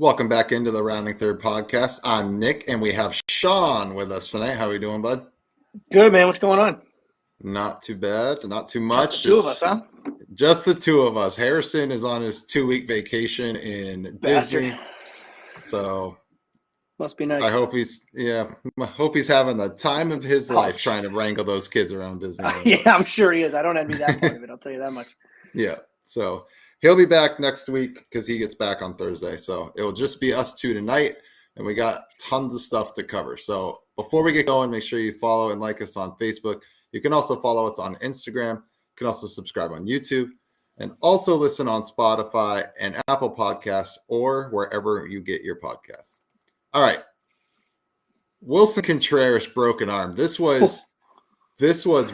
Welcome back into the Rounding Third podcast. I'm Nick, and we have Sean with us tonight. How are we doing, bud? Good, man. What's going on? Not too bad. Not too much. Just the two of us, huh? Just the two of us. Harrison is on his 2-week vacation in Bastard. Disney. So Must be nice. I hope he's having the time of his life trying to wrangle those kids around Disney. Yeah, I'm sure he is. I don't envy that part of it. I'll tell you that much. Yeah. So he'll be back next week because he gets back on Thursday. So it will just be us two tonight, and we got tons of stuff to cover. So before we get going, make sure you follow and like us on Facebook. You can also follow us on Instagram. You can also subscribe on YouTube and also listen on Spotify and Apple Podcasts or wherever you get your podcasts. All right. Willson Contreras broken arm. This was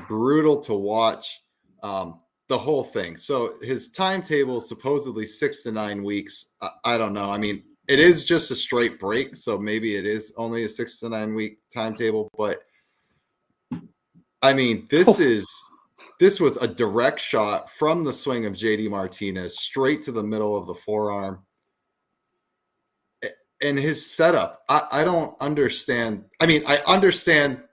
brutal to watch. The whole thing. So his timetable is supposedly 6 to 9 weeks. I don't know. I mean, it is just a straight break, so maybe it is only a 6 to 9 week timetable. But I mean, this was a direct shot from the swing of JD Martinez straight to the middle of the forearm. And his setup, I don't understand. I mean, I understand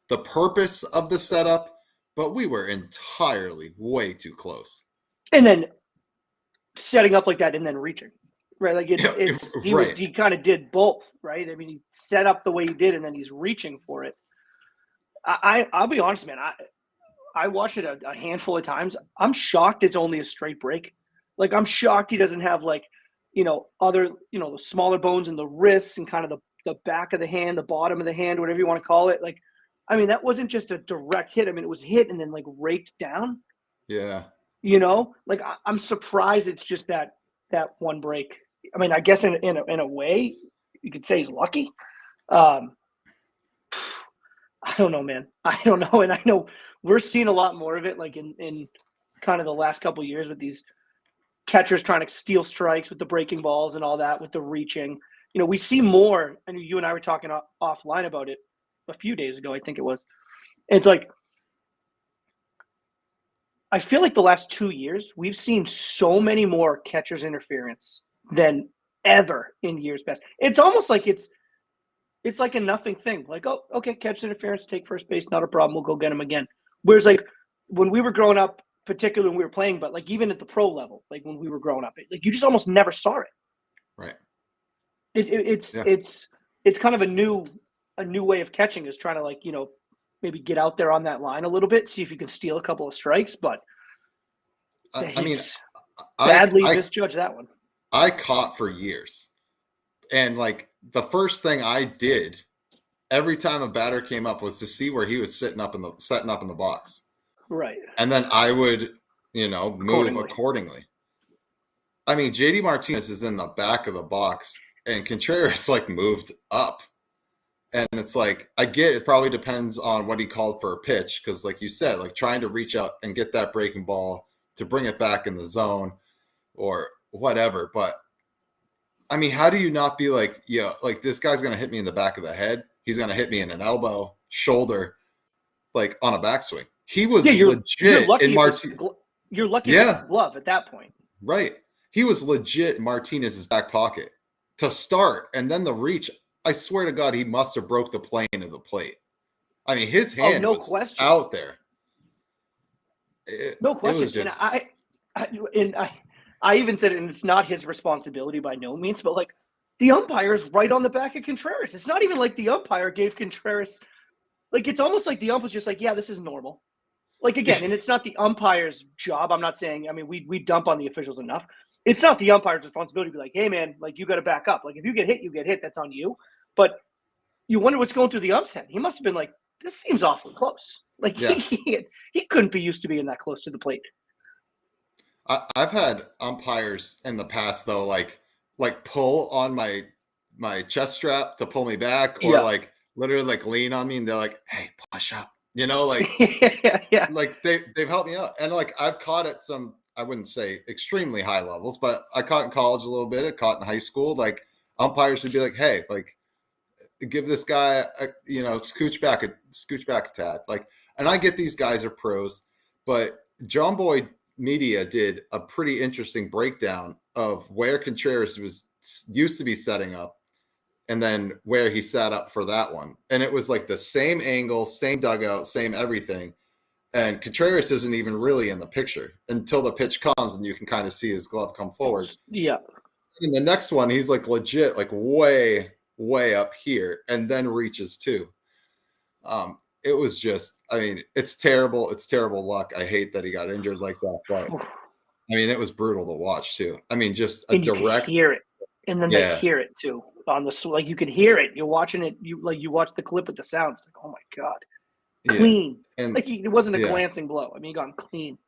the purpose of the setup, but we were entirely way too close. And then setting up like that and then reaching, right? Like he kind of did both, right? I mean, he set up the way he did and then he's reaching for it. I'll be honest, man. I watched it a handful of times. I'm shocked it's only a straight break. Like, I'm shocked he doesn't have the smaller bones in the wrists and kind of the back of the hand, the bottom of the hand, whatever you want to call it. Like, I mean, that wasn't just a direct hit. I mean, it was hit and then like raked down. Yeah. Like I'm surprised it's just that one break. I mean, I guess in a way you could say he's lucky. I don't know, man. I don't know. And I know we're seeing a lot more of it, like in kind of the last couple of years with these catchers trying to steal strikes with the breaking balls and all that, with the reaching. We see more, and you and I were talking offline about it a few days ago, I think it was. It's like, I feel like the last 2 years, we've seen so many more catcher's interference than ever in years past. It's almost like it's like a nothing thing. Like, oh, okay, catcher's interference, take first base, not a problem. We'll go get him again. Whereas, like, when we were growing up, particularly when we were playing, but like even at the pro level, like when we were growing up, like you just almost never saw it. Right. It's kind of a new way of catching, is trying to maybe get out there on that line a little bit, see if you can steal a couple of strikes. But badly misjudged that one. I caught for years, and like the first thing I did every time a batter came up was to see where he was setting up in the box. Right. And then I would, move accordingly. I mean, JD Martinez is in the back of the box and Contreras moved up. And it's like, I get it probably depends on what he called for a pitch. Because like you said, like trying to reach out and get that breaking ball to bring it back in the zone or whatever. But I mean, how do you not be like, like this guy's going to hit me in the back of the head. He's going to hit me in an elbow, shoulder, like on a backswing. He was legit in Martinez. You're lucky with glove at that point. Right. He was legit in Martinez's back pocket to start. And then the reach, I swear to God, he must have broke the plane of the plate. I mean, his hand was out there. No question. Just... And I even said it, and it's not his responsibility by no means, but like the umpire is right on the back of Contreras. It's not even like the umpire gave Contreras, like it's almost like the ump was just like, yeah, this is normal. Like, again, and it's not the umpire's job. I'm not saying, I mean, we dump on the officials enough. It's not the umpire's responsibility to be like, hey, man, like, you got to back up. Like, if you get hit, you get hit. That's on you. But you wonder what's going through the ump's head. He must have been like, this seems awfully close. Like, he couldn't be used to being that close to the plate. I've had umpires in the past, though, like pull on my chest strap to pull me back or, literally, lean on me, and they're like, hey, push up. Like they've helped me out. And I've caught at some, I wouldn't say extremely high levels, but I caught in college a little bit. I caught in high school. Umpires would be like, hey, give this guy scooch back a tad. And I get these guys are pros, but John Boy Media did a pretty interesting breakdown of where Contreras was used to be setting up, and then where he sat up for that one. And it was like the same angle, same dugout, same everything. And Contreras isn't even really in the picture until the pitch comes and you can kind of see his glove come forward. Yeah. And the next one, he's like legit, like way, way up here, and then reaches too. It was just, I mean, it's terrible. It's terrible luck. I hate that he got injured like that, but I mean, it was brutal to watch too. I mean, just a and you direct. could hear it, and then they hear it too on the like you could hear it. You're watching it. You watch the clip with the sound. It's like, oh my god, clean. And like it wasn't a glancing blow. I mean, he got him clean.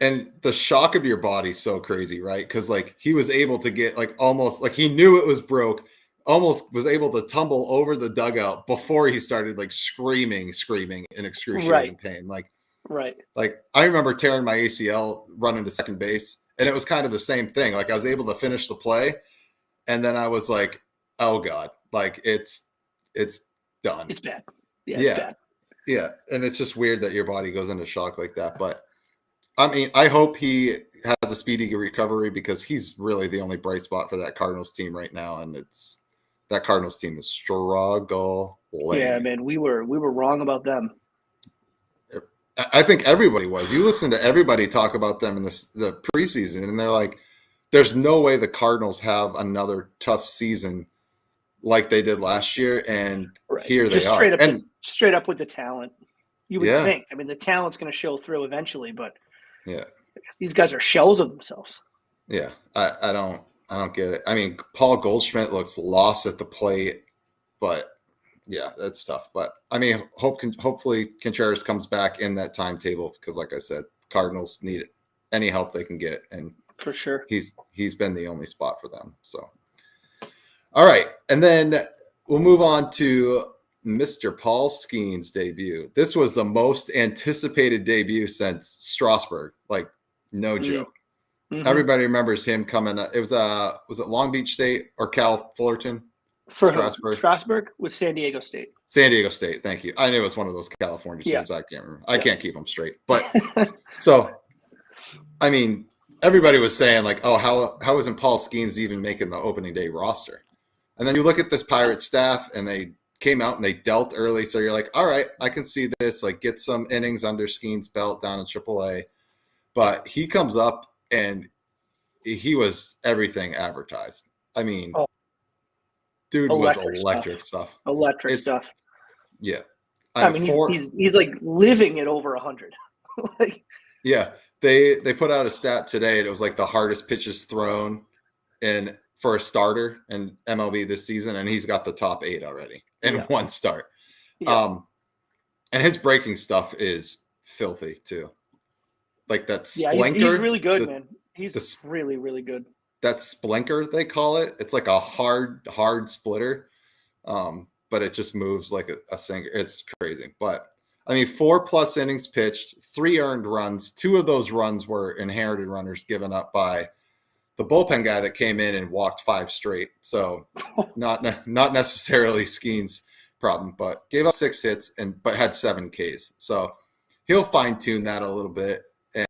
And the shock of your body's so crazy, right? Because like he was able to get like almost like he knew it was broke, almost was able to tumble over the dugout before he started like screaming in excruciating pain. Like I remember tearing my ACL running to second base, and it was kind of the same thing. Like I was able to finish the play, and then I was like, oh God, like it's done. It's bad. It's bad. Yeah. And it's just weird that your body goes into shock like that. But I mean, I hope he has a speedy recovery because he's really the only bright spot for that Cardinals team right now. And that Cardinals team is struggling. Yeah, man, we were wrong about them. I think everybody was. You listen to everybody talk about them in the preseason, and they're like, there's no way the Cardinals have another tough season like they did last year. And here they are. Straight up with the talent. You would think. I mean, the talent's going to show through eventually, but these guys are shells of themselves. Yeah, I don't get it. I mean, Paul Goldschmidt looks lost at the plate, but yeah, that's tough. But I mean, hopefully Contreras comes back in that timetable because, like I said, Cardinals need any help they can get, and for sure, he's been the only spot for them. So, all right, and then we'll move on to Mr. Paul Skenes' debut. This was the most anticipated debut since Strasburg. Like, no joke. Mm-hmm. Everybody remembers him coming. It was it Long Beach State or Cal Fullerton? For Strasburg was San Diego State. San Diego State. Thank you. I knew it was one of those California teams. I can't remember. I can't keep them straight. But so, I mean, everybody was saying like, oh, how isn't Paul Skenes even making the opening day roster? And then you look at this Pirate staff, and they came out and they dealt early. So you're like, all right, I can see this, like get some innings under Skenes' belt down in AAA. But he comes up and he was everything advertised. I mean, dude was electric stuff. Electric stuff. Yeah. I mean, he's like living at over 100. Like, yeah. They put out a stat today. And it was like the hardest pitches thrown for a starter in MLB this season. And he's got the top 8 already in one start. Yeah. And his breaking stuff is filthy too. Like that splinker. He's really good, man. He's really, really good. That splinker, they call it. It's like a hard splitter. But it just moves like a sinker. It's crazy. But I mean, 4+ innings pitched, 3 earned runs. 2 of those runs were inherited runners given up by the bullpen guy that came in and walked 5 straight. So not necessarily Skenes' problem, but gave up 6 hits but had 7 Ks. So he'll fine tune that a little bit.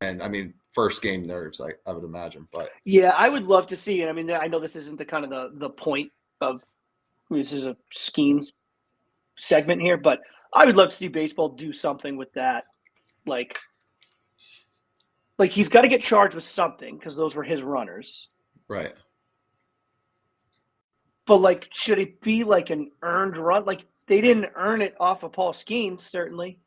And I mean, first game nerves, I would imagine. But yeah, I would love to see it. I mean, I know this isn't the kind of the point of this is a Skenes segment here, but I would love to see baseball do something with that. Like he's got to get charged with something because those were his runners. Right. But like, should it be like an earned run? Like they didn't earn it off of Paul Skenes, certainly.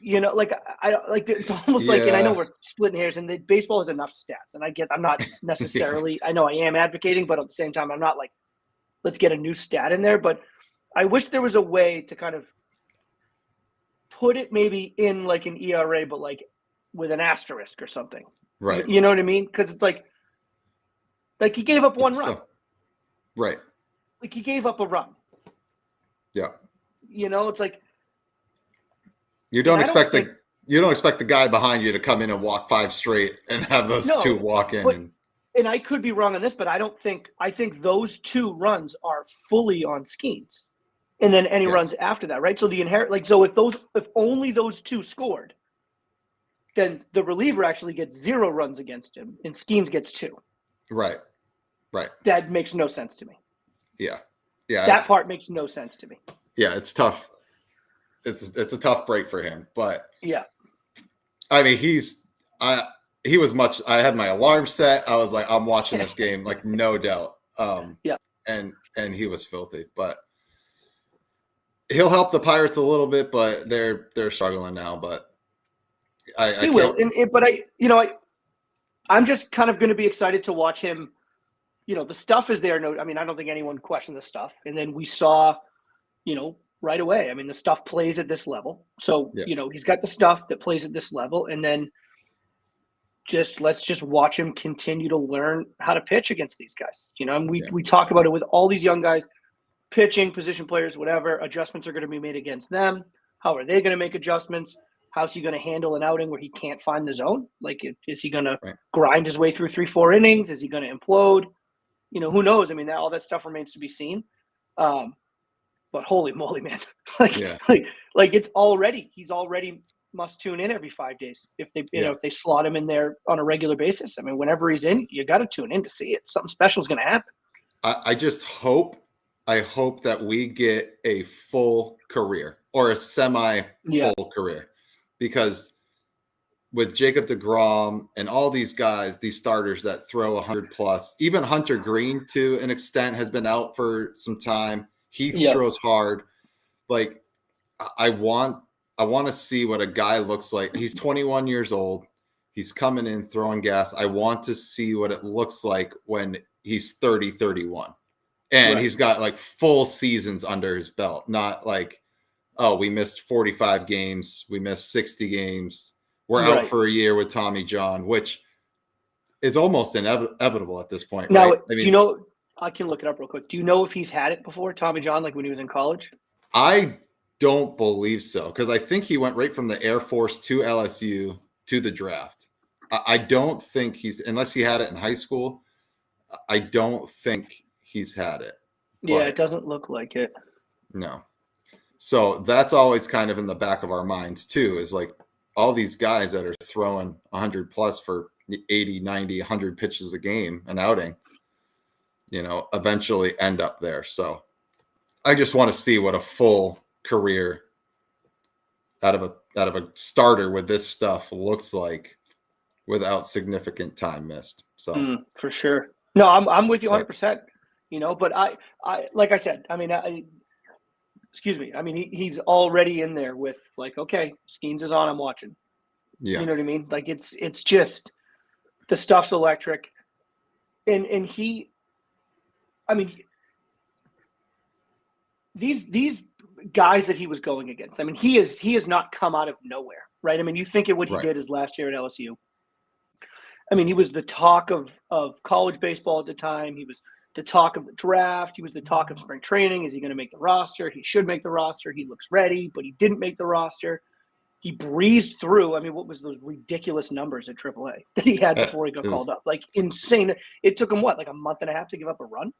You know, like I like it's almost like, and I know we're splitting hairs, and baseball has enough stats, and I'm not necessarily. I know I am advocating, but at the same time, I'm not like, let's get a new stat in there. But I wish there was a way to kind of put it maybe in like an ERA, but like with an asterisk or something. Right. You know what I mean? Because it's like he gave up one run. Right. Like he gave up a run. Yeah. You know, it's like. You don't expect the guy behind you to come in and walk 5 straight and have those 2 walk in. And I could be wrong on this, but I think those 2 runs are fully on Skenes, and then any runs after that, right? So if only those 2 scored, then the reliever actually gets 0 runs against him, and Skenes gets 2. Right. Right. That makes no sense to me. Yeah. Yeah. That part makes no sense to me. Yeah, it's tough. It's a tough break for him, but Yeah. I mean, he was much. I had my alarm set. I was like, I'm watching this game, like no doubt. Yeah. And he was filthy, but he'll help the Pirates a little bit, but they're struggling now. But He will. But I'm just kind of going to be excited to watch him. The stuff is there. No, I mean, I don't think anyone questioned the stuff. And then we saw, right away. I mean, the stuff plays at this level. So, he's got the stuff that plays at this level. And then let's just watch him continue to learn how to pitch against these guys. And we talk about it with all these young guys, pitching, position players, whatever. Adjustments are going to be made against them. How are they going to make adjustments? How's he going to handle an outing where he can't find the zone? Like, is he going to grind his way through 3-4 innings? Is he going to implode? Who knows? I mean, all that stuff remains to be seen. But holy moly, man! He's already must tune in every 5 days if they slot him in there on a regular basis. I mean, whenever he's in, you got to tune in to see it. Something special is going to happen. I just hope that we get a full career or a semi-full career, because with Jacob deGrom and all these guys, these starters that throw 100 plus, even Hunter Green to an extent has been out for some time. He throws hard. Like, I want to see what a guy looks like. He's 21 years old. He's coming in throwing gas. I want to see what it looks like when he's 30, 31. And he's got like full seasons under his belt, not like, oh, we missed 45 games. We missed 60 games. We're out for a year with Tommy John, which is almost inevitable at this point. Now, right? do you know, I can look it up real quick. Do you know if he's had it before, Tommy John, like when he was in college? I don't believe so, because I think he went right from the Air Force to LSU to the draft. I don't think unless he had it in high school, I don't think he's had it. Yeah, it doesn't look like it. No. So that's always kind of in the back of our minds too, is like all these guys that are throwing 100 plus for 80, 90, 100 pitches a game, an outing, eventually end up there. So I just want to see what a full career out of a starter with this stuff looks like without significant time missed. So for sure. No, I'm with you 100%, but I like I said, I mean, excuse me. I mean, he's already in there with like, okay, Skenes is on, I'm watching. Yeah. You know what I mean? Like it's just the stuff's electric. And he, I mean, these guys that he was going against, I mean, he has not come out of nowhere, right? I mean, you think of what he did his last year at LSU. I mean, he was the talk of college baseball at the time. He was the talk of the draft. He was the talk of spring training. Is he going to make the roster? He should make the roster. He looks ready, but he didn't make the roster. He breezed through. I mean, what was those ridiculous numbers at AAA that he had before he got called up? Like insane. It took him like a month and a half to give up a run?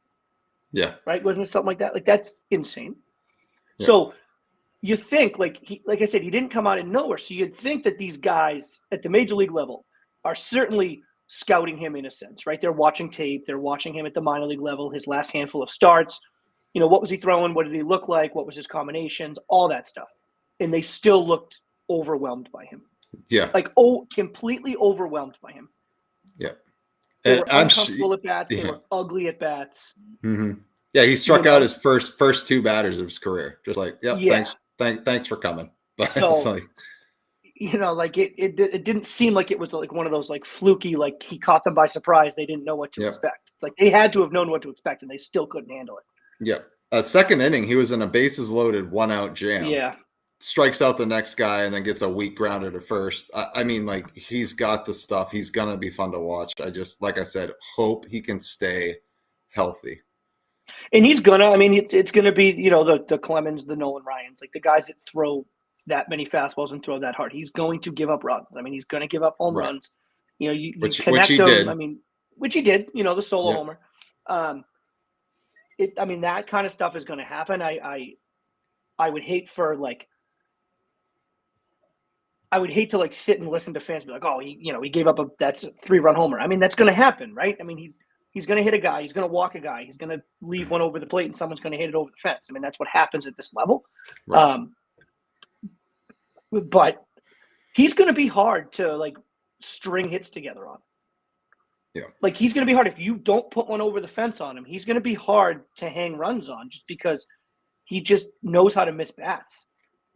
Yeah. Right? Wasn't it something like that? Like that's insane. Yeah. So you think like I said, he didn't come out of nowhere. So you'd think that these guys at the major league level are certainly scouting him in a sense, right? They're watching tape. They're watching him at the minor league level, his last handful of starts. What was he throwing? What did he look like? What was his combinations? All that stuff. And they still looked overwhelmed by him. Yeah. Like, completely overwhelmed by him. Yeah. They were uncomfortable at bats. They were ugly at bats. Mm-hmm. Yeah, he struck out his first two batters of his career. Just like, thanks for coming. But so, it's like, like it didn't seem like it was like one of those like fluky, like he caught them by surprise. They didn't know what to expect. It's like they had to have known what to expect, and they still couldn't handle it. Yeah. Second inning, he was in a bases loaded 1-out jam. Yeah. Strikes out the next guy and then gets a weak grounder to first. I mean, like, he's got the stuff. He's going to be fun to watch. I just, like I said, hope he can stay healthy. And he's going to, I mean, it's going to be, the Clemens, the Nolan Ryans, like the guys that throw that many fastballs and throw that hard. He's going to give up runs. I mean, he's going to give up home runs. You connect him. Did. I mean, which he did, the solo homer. I mean, that kind of stuff is going to happen. I would hate for I would hate to sit and listen to fans be like, oh, he gave up that's a 3-run homer. I mean, that's going to happen, right? I mean, He's going to hit a guy. He's going to walk a guy. He's going to leave one over the plate, and someone's going to hit it over the fence. I mean, that's what happens at this level. Right. But he's going to be hard to like string hits together on. Yeah. Like he's going to be hard if you don't put one over the fence on him. He's going to be hard to hang runs on just because he just knows how to miss bats.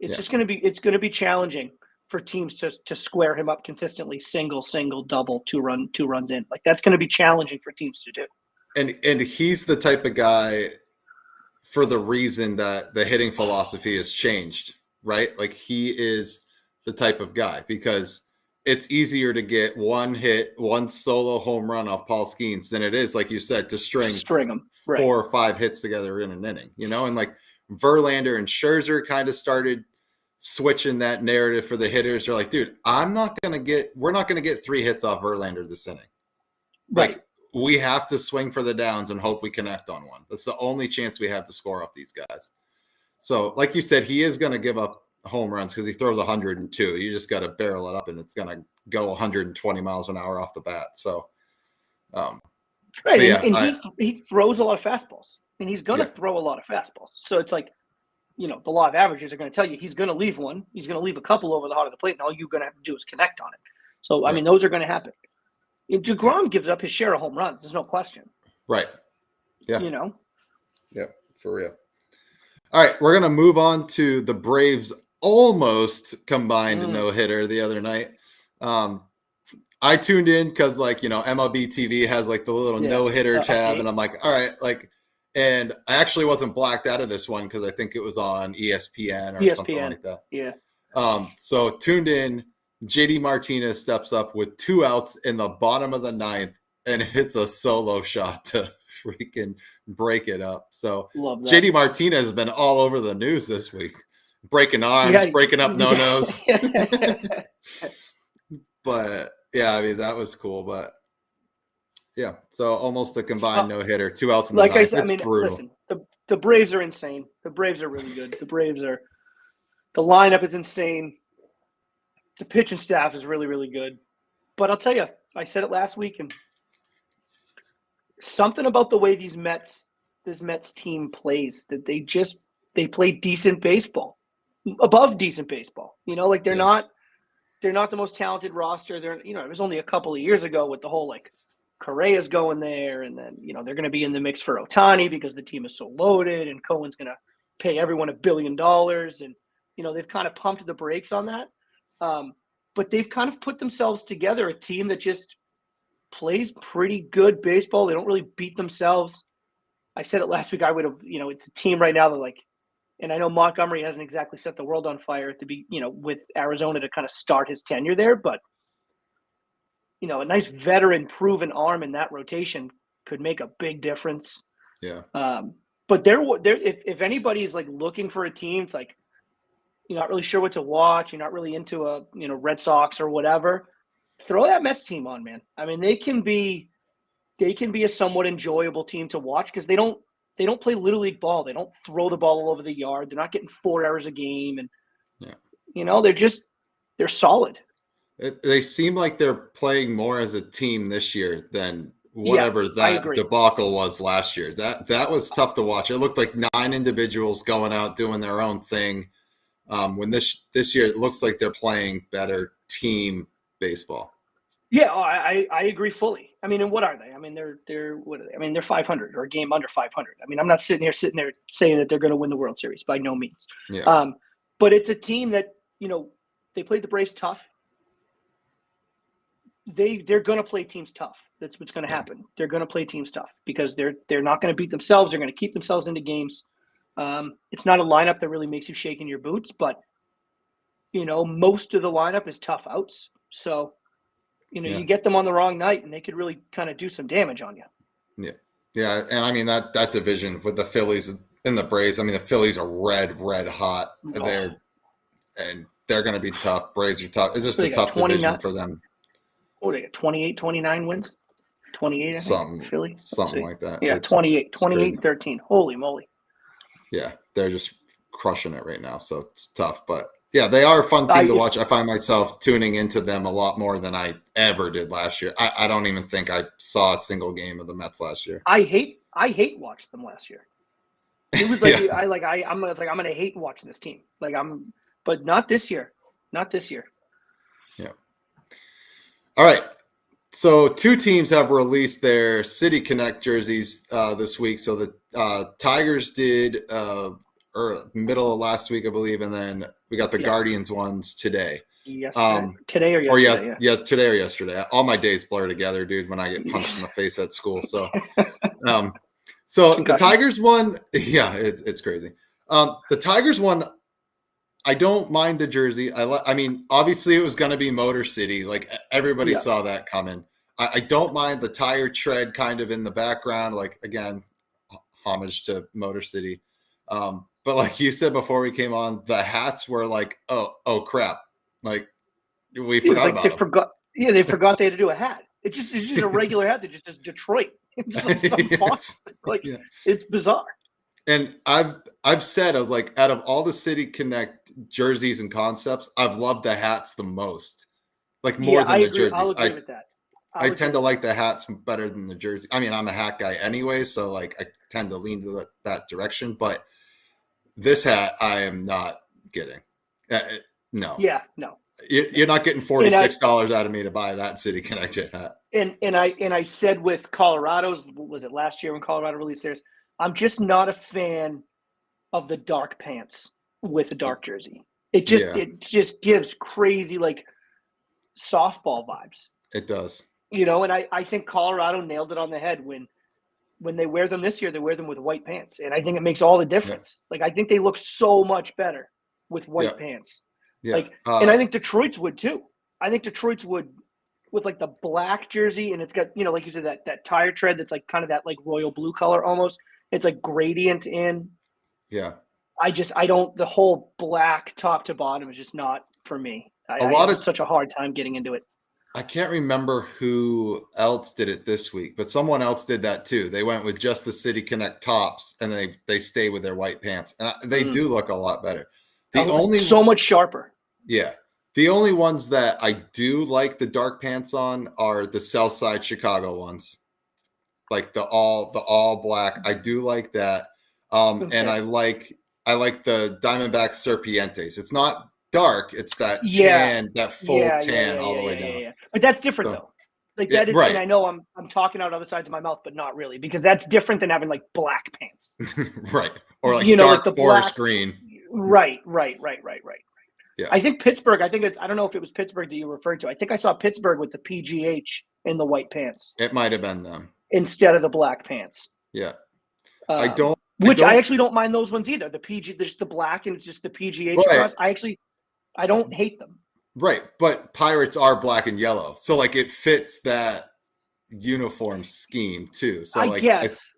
It's just going to be challenging for teams to square him up consistently, single, double, two runs in. Like that's going to be challenging for teams to do. And he's the type of guy for the reason that the hitting philosophy has changed, right? Like he is the type of guy because it's easier to get one hit, one solo home run off Paul Skenes than it is, like you said, to string them 4 or 5 hits together in an inning, you know? And like Verlander and Scherzer kind of started switching that narrative for the hitters. They're like, dude, we're not going to get 3 hits off Verlander this inning. Right. Like we have to swing for the downs and hope we connect on one. That's the only chance we have to score off these guys. So like you said, he is going to give up home runs because he throws 102. You just got to barrel it up and it's going to go 120 miles an hour off the bat. So, right. And he throws a lot of fastballs and he's going to throw a lot of fastballs. So it's like, you know, the law of averages are going to tell you he's going to leave one. He's going to leave a couple over the heart of the plate, and all you're going to have to do is connect on it. So, I mean, those are going to happen. And DeGrom gives up his share of home runs. There's no question. Right. Yeah. You know? Yeah, for real. All right, we're going to move on to the Braves almost combined no-hitter the other night. I tuned in because, like, you know, MLB TV has, like, the little no-hitter tab, and I'm like, all right, like, and I actually wasn't blacked out of this one because I think it was on ESPN or something like that. Yeah. So tuned in, JD Martinez steps up with 2 outs in the bottom of the 9th and hits a solo shot to freaking break it up. So JD Martinez has been all over the news this week, breaking arms, breaking up no-nos. But yeah, I mean, that was cool, but yeah, so almost a combined no-hitter, 2 outs in the 9th. I said, it's brutal. Listen, the Braves are insane. The Braves are really good. The lineup is insane. The pitching staff is really, really good. But I'll tell you, I said it last week, and something about the way this Mets team plays, that they play decent baseball, above decent baseball. You know, like they're not the most talented roster. They're, you know, it was only a couple of years ago with the whole like Correa's going there, and then, you know, they're going to be in the mix for Ohtani because the team is so loaded, and Cohen's going to pay everyone $1 billion, and, you know, they've kind of pumped the brakes on that. But they've kind of put themselves together, a team that just plays pretty good baseball. They don't really beat themselves. I said it last week. I would have, you know, it's a team right now that, like, and I know Montgomery hasn't exactly set the world on fire with Arizona to kind of start his tenure there, but, you know, a nice veteran proven arm in that rotation could make a big difference. Yeah. But if anybody is like looking for a team, it's like, you're not really sure what to watch, you're not really into Red Sox or whatever, throw that Mets team on, man. I mean, they can be a somewhat enjoyable team to watch because they don't play little league ball. They don't throw the ball all over the yard. They're not getting 4 errors a game, and you know, they're solid. They seem like they're playing more as a team this year than whatever that debacle was last year. That was tough to watch. It looked like 9 individuals going out doing their own thing. When this year, it looks like they're playing better team baseball. Yeah, I agree fully. I mean, and what are they? I mean, they're what are they? I mean, they're 500 or a game under 500. I mean, I'm not sitting there saying that they're going to win the World Series by no means. Yeah. But it's a team that, you know, they played the Braves tough. They're going to play teams tough. That's what's going to happen. They're going to play teams tough because they're not going to beat themselves. They're going to keep themselves into games. It's not a lineup that really makes you shake in your boots, but, you know, most of the lineup is tough outs. So, you know, you get them on the wrong night and they could really kind of do some damage on you. Yeah. Yeah. And I mean, that division with the Phillies and the Braves, I mean, the Phillies are red hot. They're going to be tough. Braves are tough. It's just a tough division for them. Oh, they got 28, 29 wins? 28, I think, Philly? Something like that. Yeah, 28, 13. Holy moly. Yeah, they're just crushing it right now, so it's tough. But Yeah, they are a fun team to watch. I find myself tuning into them a lot more than I ever did last year. I don't even think I saw a single game of the Mets last year. I hate watched them last year. It was like Yeah. I'm gonna hate watching this team. But not this year. Not this year. Yeah. All right. So 2 teams have released their City Connect jerseys this week. So the Tigers did middle of last week, I believe, and then we got the Guardians ones today. Today or yesterday? Yes, today or yesterday. All my days blur together, dude, when I get punched in the face at school. So, the Tigers one, yeah, it's crazy. The Tigers one, I don't mind the jersey. I mean, obviously it was going to be Motor City. Like everybody saw that coming. I don't mind the tire tread kind of in the background. Like, again, homage to Motor City. But like you said before we came on, the hats were like, oh crap. Like we forgot about them. They forgot they had to do a hat. It's just a regular hat that just says Detroit. It's just it's bizarre. And I've said, I was like, out of all the City Connect jerseys and concepts, I've loved the hats the most. Like more than the jerseys. I'll agree with that. I tend to like the hats better than the jersey. I mean, I'm a hat guy anyway, so like I tend to lean to that direction. But this hat, I am not getting. No. Yeah, no. You're not getting $46 out of me to buy that City Connect hat. And I said with Colorado's, was it last year when Colorado released theirs? I'm just not a fan of the dark pants with a dark jersey. It just gives crazy like softball vibes. It does. And I think Colorado nailed it on the head when they wear them this year. They wear them with white pants, and I think it makes all the difference. Yeah. Like I think they look so much better with white pants. Yeah. And I think Detroit's would too. I think Detroit's would with like the black jersey, and it's got like you said that tire tread that's like kind of that like royal blue color almost. It's like gradient in. Yeah. I don't. The whole black top to bottom is just not for me. I have such a hard time getting into it. I can't remember who else did it this week, but someone else did that too. They went with just the City Connect tops, and they stay with their white pants, and they do look a lot better. So much sharper. Yeah, the only ones that I do like the dark pants on are the Southside Chicago ones, like the all black. I do like that, and I like the Diamondback Serpientes. It's not dark, it's that tan, that full tan all the way down. Yeah. But that's different though. Like that is, right. And I know I'm talking out of the sides of my mouth, but not really, because that's different than having like black pants. Right. Or like dark like forest green. Right. Yeah. I think Pittsburgh, I don't know if it was Pittsburgh that you referred to. I think I saw Pittsburgh with the PGH in the white pants. It might have been them. Instead of the black pants. Yeah. I actually don't mind those ones either. The PG, there's the black and it's just the PGH cross. I don't hate them. Right. But Pirates are black and yellow. So like it fits that uniform scheme too. So I guess.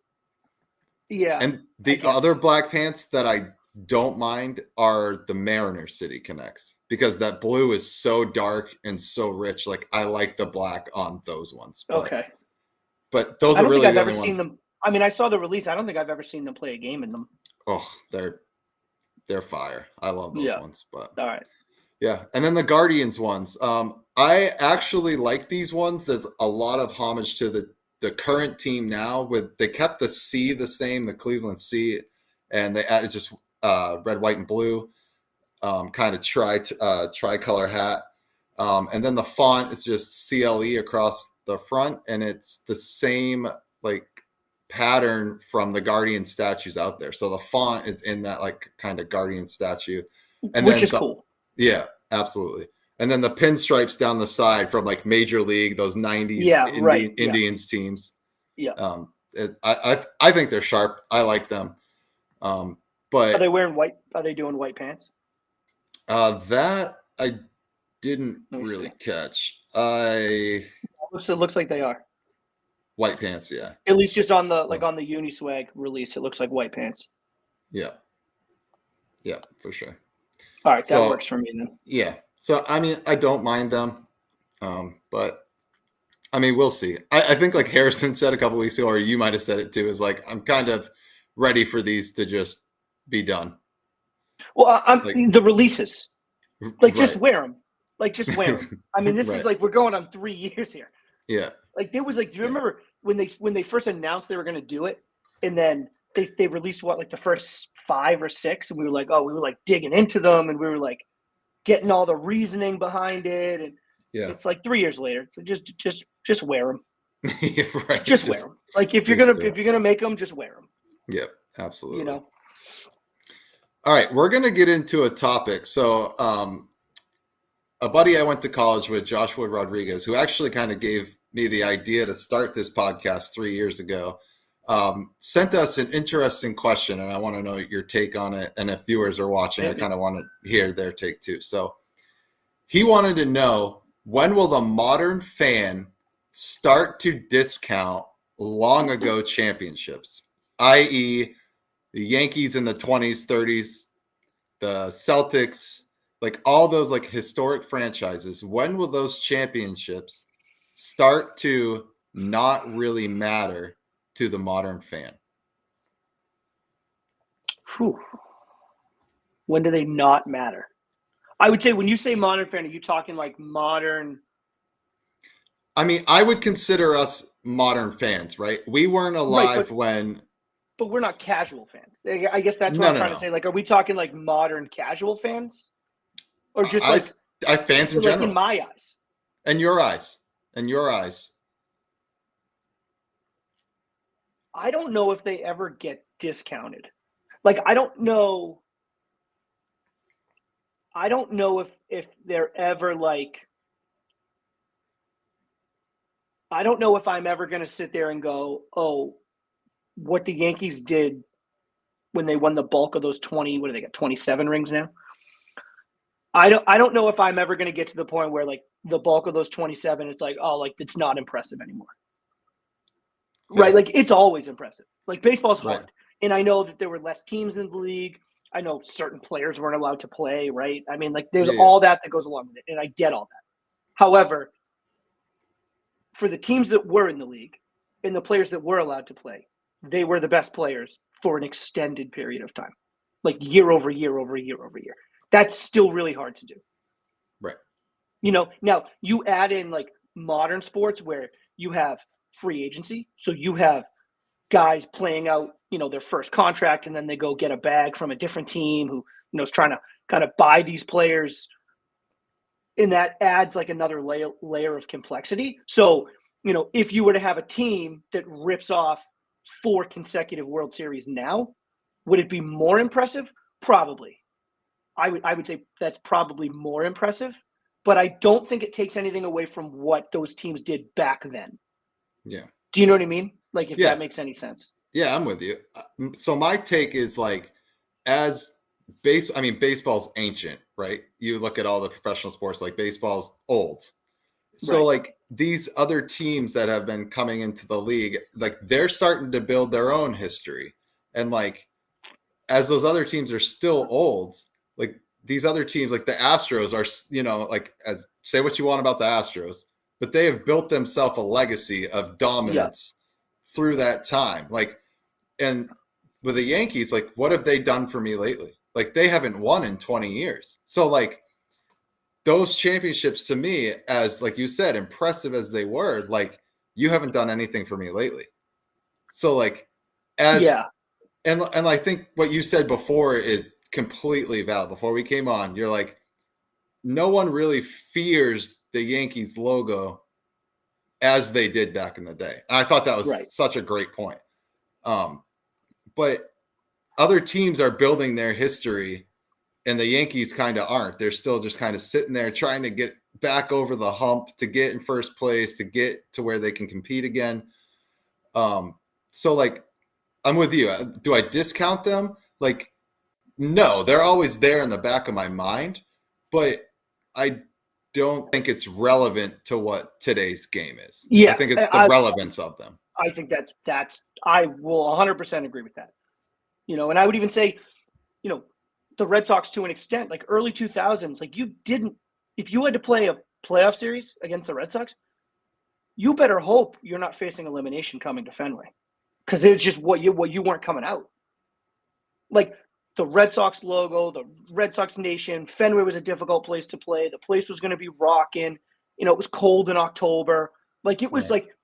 Yeah. And the other black pants that I don't mind are the Mariners City Connects, because that blue is so dark and so rich. Like I like the black on those ones. Okay. But those are really the only ones. Seen them. I mean, I saw the release. I don't think I've ever seen them play a game in them. Oh, they're fire. I love those ones. But all right. Yeah. And then the Guardians ones. I actually like these ones. There's a lot of homage to the current team now. They kept the C the same, the Cleveland C, and they added just red, white, and blue, kind of tricolor hat. And then the font is just CLE across the front, and it's the same like pattern from the Guardian statues out there. So the font is in that like kind of Guardian statue, and which is cool. Yeah, absolutely. And then the pinstripes down the side from like Major League, those 90s Indians teams. Yeah. I think they're sharp. I like them. But are they wearing white? Are they doing white pants? That I didn't really catch. It looks like they are. White pants, yeah. At least just on the on the Uniswag release, it looks like white pants. Yeah. Yeah, for sure. All right, that works for me then. Yeah. So I mean, I don't mind them. But I mean, we'll see. I think like Harrison said a couple weeks ago, or you might have said it too, is like I'm kind of ready for these to just be done. Well, the releases. Like, just wear them. Like, just wear them. I mean, this is like, we're going on 3 years here. Yeah. Like, there was like, do you remember when they first announced they were going to do it, and then they released like the first 5 or 6, and we were like digging into them, and we were like getting all the reasoning behind it, and it's like 3 years later, it's like just wear them. Right. Just wear them. Like, if you're gonna make them, just wear them. Yep, absolutely. You know. All right, we're gonna get into a topic. So, a buddy I went to college with, Joshua Rodriguez, who actually kind of gave me the idea to start this podcast 3 years ago, sent us an interesting question, and I want to know your take on it. And if viewers are watching, I kind of want to hear their take too. So he wanted to know, when will the modern fan start to discount long ago championships, i.e. the Yankees in the 20s, 30s, the Celtics, like all those like historic franchises? When will those championships start to not really matter to the modern fan? Whew. When do they not matter? I would say, when you say modern fan, are you talking like modern? I mean, I would consider us modern fans, right? We weren't alive when. But we're not casual fans. I guess that's what I'm trying to say. Like, are we talking like modern casual fans? Or just I fans in general. In my eyes. And your eyes. And your eyes. I don't know if they ever get discounted. Like, I don't know if they're ever like, I don't know if I'm ever going to sit there and go, oh, what the Yankees did when they won the bulk of those 20, what do they got, 27 rings now? I don't know if I'm ever going to get to the point where like the bulk of those 27, it's like, oh, like it's not impressive anymore. Yeah. Right? Like, it's always impressive. Like, baseball's hard. Right. And I know that there were less teams in the league. I know certain players weren't allowed to play, right? I mean, like, there's all that goes along with it, and I get all that. However, for the teams that were in the league and the players that were allowed to play, they were the best players for an extended period of time, like year over year over year over year. That's still really hard to do. Right. You know, now you add in like modern sports where you have free agency. So you have guys playing out, you know, their first contract, and then they go get a bag from a different team who, you know, is trying to kind of buy these players. And that adds like another layer of complexity. So, you know, if you were to have a team that rips off 4 consecutive World Series now, would it be more impressive? Probably. I would say that's probably more impressive, but I don't think it takes anything away from what those teams did back then. Yeah. Do you know what I mean? Like, if that makes any sense. Yeah, I'm with you. So my take is like, baseball's ancient, right? You look at all the professional sports, like baseball's old. So like these other teams that have been coming into the league, like they're starting to build their own history. And like, as those other teams are still old, like these other teams, like the Astros are, you know, like, as say what you want about the Astros, but they have built themselves a legacy of dominance through that time. Like, and with the Yankees, like, what have they done for me lately? Like, they haven't won in 20 years. So like those championships to me, as like you said, impressive as they were, like, you haven't done anything for me lately. So like, and I think what you said before is completely valid. Before we came on, you're like, no one really fears the Yankees logo as they did back in the day. And I thought that was such a great point. But other teams are building their history, and the Yankees kind of aren't. They're still just kind of sitting there trying to get back over the hump, to get in first place, to get to where they can compete again. So like, I'm with you. Do I discount them? Like, no, they're always there in the back of my mind, but I don't think it's relevant to what today's game is. Yeah, I think it's the relevance of them. I think that's I will 100% agree with that. You know, and I would even say, you know, the Red Sox to an extent, like early 2000s, like if you had to play a playoff series against the Red Sox, you better hope you're not facing elimination coming to Fenway, because it's just what you weren't coming out. Like, the Red Sox logo, the Red Sox Nation. Fenway was a difficult place to play. The place was going to be rocking. It was cold in October. Like, it was Right. like,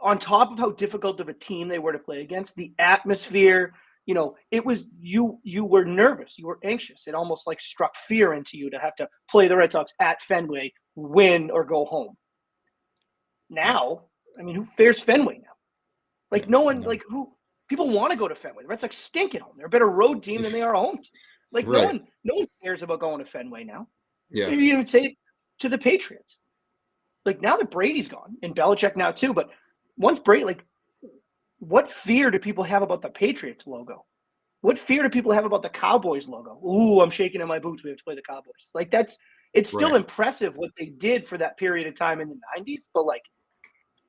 on top of how difficult of a team they were to play against, the atmosphere, it was, you were nervous. You were anxious. It almost like struck fear into you to have to play the Red Sox at Fenway, win or go home. Now, I mean, who fares Fenway now? Like, no one, like, people want to go to Fenway. The Red Sox stink at home. They're a better road team than they are a home team. Like, Right. no one cares about going to Fenway now. Yeah. You even say it to the Patriots. Like, now that Brady's gone, and Belichick now too, but once Brady, like, what fear do people have about the Patriots logo? What fear do people have about the Cowboys logo? Ooh, I'm shaking in my boots. We have to play the Cowboys. Like, it's still Right. impressive what they did for that period of time in the 90s. But, like,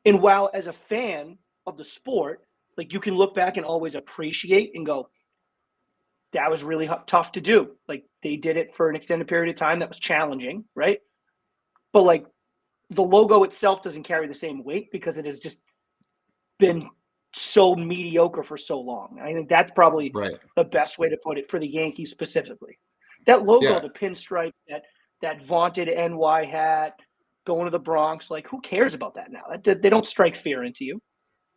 and while as a fan of the sport, like, you can look back and always appreciate and go, that was really tough to do. Like, they did it for an extended period of time that was challenging, right? But, like, the logo itself doesn't carry the same weight because it has just been so mediocre for so long. I think that's probably Right. the best way to put it for the Yankees specifically. That logo, Yeah. the pinstripe, that vaunted NY hat, going to the Bronx, like, who cares about that now? They don't strike fear into you.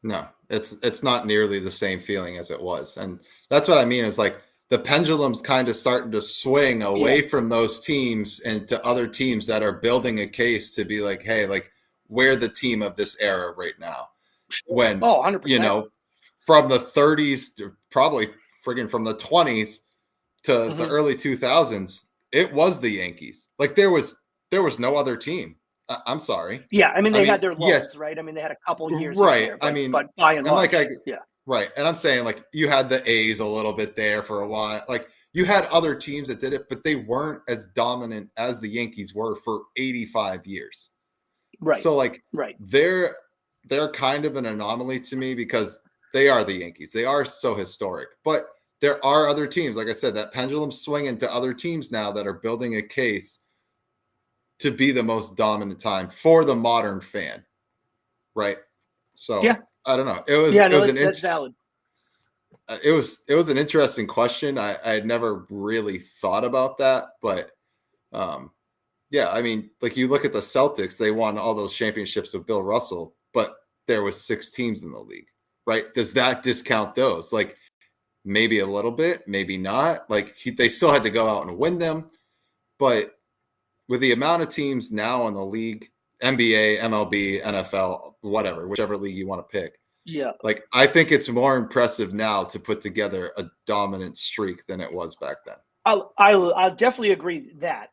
No, it's not nearly the same feeling as it was. And that's what I mean is, like, the pendulum's kind of starting to swing away from those teams and to other teams that are building a case to be like, hey, like, we're the team of this era right now. When, 100%. From the 30s to probably friggin' from the 20s to the early 2000s, it was the Yankees. Like, there was no other team. I'm sorry. Yeah, I mean, they had their lows, yes, right? I mean, they had a couple years right. there, I mean, but by and large, yeah. Right. And I'm saying, like, you had the A's a little bit there for a while. Like, you had other teams that did it, but they weren't as dominant as the Yankees were for 85 years. Right. So, like, right. they're kind of an anomaly to me because they are the Yankees. They are so historic. But there are other teams, like I said, that pendulum's swinging to other teams now that are building a case to be the most dominant time for the modern fan. Right. So, yeah. I don't know. That's valid. It was an interesting question. I had never really thought about that, but yeah, I mean, like, you look at the Celtics, they won all those championships with Bill Russell, but there was 6 teams in the league, right? Does that discount those? Like, maybe a little bit, maybe not. Like, they still had to go out and win them, but with the amount of teams now in the league, NBA, MLB, NFL, whatever, whichever league you want to pick. Yeah. Like, I think it's more impressive now to put together a dominant streak than it was back then. I'll definitely agree that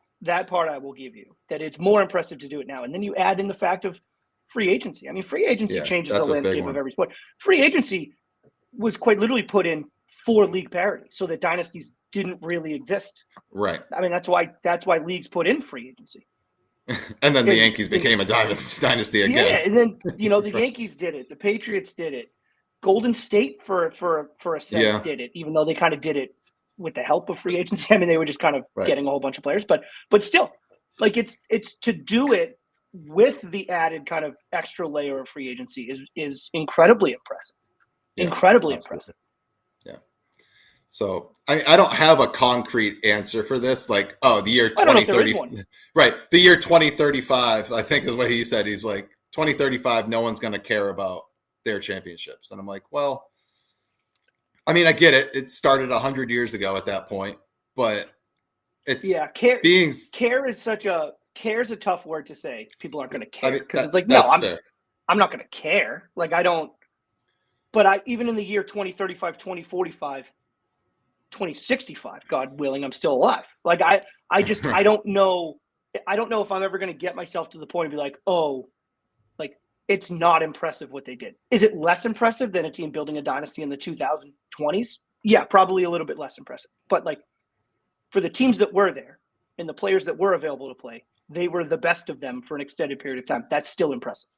part I will give you, that it's more impressive to do it now. And then you add in the fact of free agency. I mean, free agency changes the landscape of every sport. Free agency was quite literally put in for league parity so that dynasties didn't really exist. Right. I mean, that's why leagues put in free agency. And then the Yankees became a dynasty again. Yeah, and then, the Yankees did it. The Patriots did it. Golden State for a sense did it, even though they kind of did it with the help of free agency. I mean, they were just kind of getting a whole bunch of players, but still, like, it's to do it with the added kind of extra layer of free agency is incredibly impressive. Yeah, incredibly impressive. Yeah. So I don't have a concrete answer for this. Like, the year 2030, right? The year 2035, I think, is what he said. He's like, 2035, no one's going to care about their championships, and I'm like, well, I mean, I get it. It started 100 years ago at that point, but care is a tough word to say. People aren't going to care because it's like, no, I'm not going to care. Like, I don't. But even in the year 2035, 2045. 2065, God willing, I'm still alive. Like, I don't know if I'm ever going to get myself to the point of be like, oh, like, it's not impressive what they did. Is it less impressive than a team building a dynasty in the 2020s? Yeah, probably a little bit less impressive. But, like, for the teams that were there and the players that were available to play, they were the best of them for an extended period of time. That's still impressive.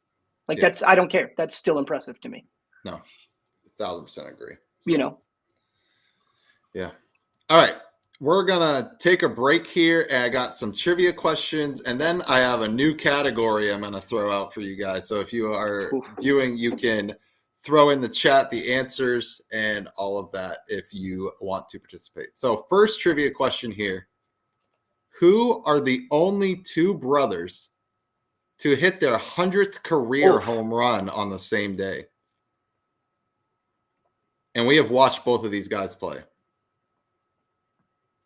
Like, I don't care. That's still impressive to me. No, 1,000% agree. So, yeah. All right. We're going to take a break here. And I got some trivia questions. And then I have a new category I'm going to throw out for you guys. So if you are viewing, you can throw in the chat the answers and all of that if you want to participate. So first trivia question here. Who are the only two brothers to hit their 100th career home run on the same day? And we have watched both of these guys play.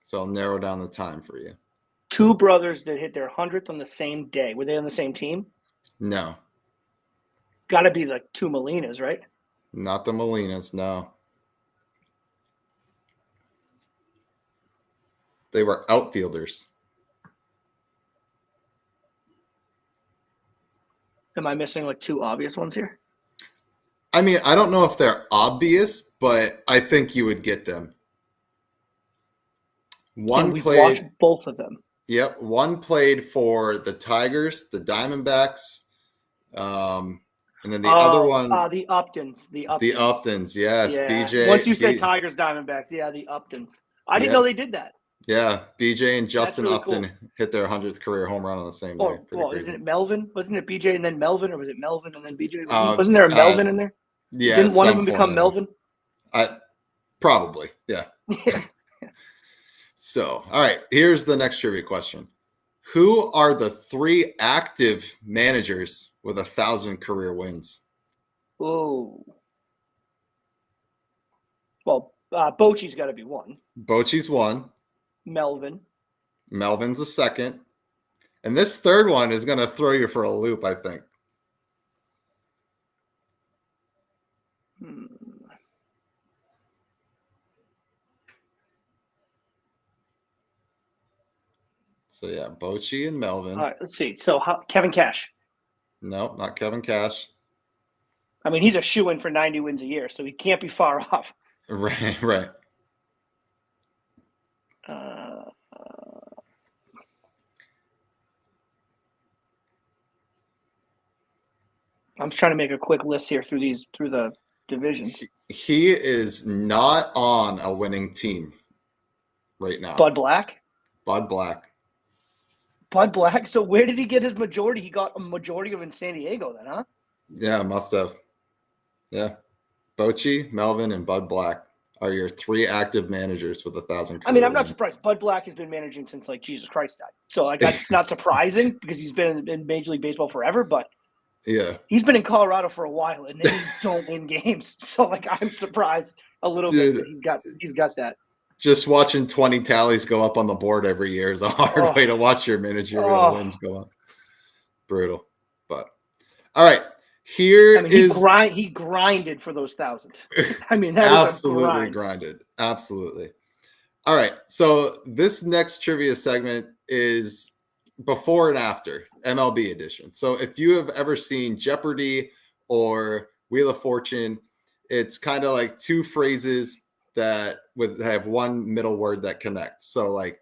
So I'll narrow down the time for you. Two brothers that hit their 100th on the same day. Were they on the same team? No. Got to be like two Molinas, right? Not the Molinas, no. They were outfielders. Am I missing like two obvious ones here? I mean, I don't know if they're obvious, but I think you would get them. We've watched both of them. Yep. One played for the Tigers, the Diamondbacks, and then the other one. The Uptons. The Uptons, yes. Yeah. BJ. Once you said Tigers, Diamondbacks, yeah, the Uptons. I didn't know they did that. Yeah, BJ and Justin really Upton hit their 100th career home run on the same day. Well, isn't it Melvin? Wasn't it BJ and then Melvin, or was it Melvin and then BJ? Wasn't there a Melvin in there? Yeah. Didn't one of them become Melvin? Probably, yeah. Yeah. So, all right, here's the next trivia question. Who are the three active managers with 1,000 career wins? Oh. Well, Bochy's got to be one. Bochy's one. Melvin's a second. And this third one is going to throw you for a loop, I think. So, yeah, Bochy and Melvin. All right, let's see. So, Kevin Cash. No, not Kevin Cash. I mean, he's a shoo-in for 90 wins a year, so he can't be far off. Right. I'm just trying to make a quick list here through the division. He is not on a winning team right now. Bud Black. So where did he get his majority? He got a majority of in San Diego then, huh? Yeah, must have. Yeah. Bochy, Melvin, and Bud Black are your three active managers with 1,000. I mean, I'm not surprised. Bud Black has been managing since like Jesus Christ died. So like that's not surprising because he's been in Major League Baseball forever, but yeah, he's been in Colorado for a while and they don't win games. So like I'm surprised a little bit that he's got that. Just watching 20 tallies go up on the board every year is a hard way to watch your managerial wins go up. Brutal. But all right. He grinded for those 1,000. I mean, that absolutely grinded. Absolutely. All right. So this next trivia segment is before and after MLB edition. So if you have ever seen Jeopardy or Wheel of Fortune, it's kind of like two phrases that would have one middle word that connects. So like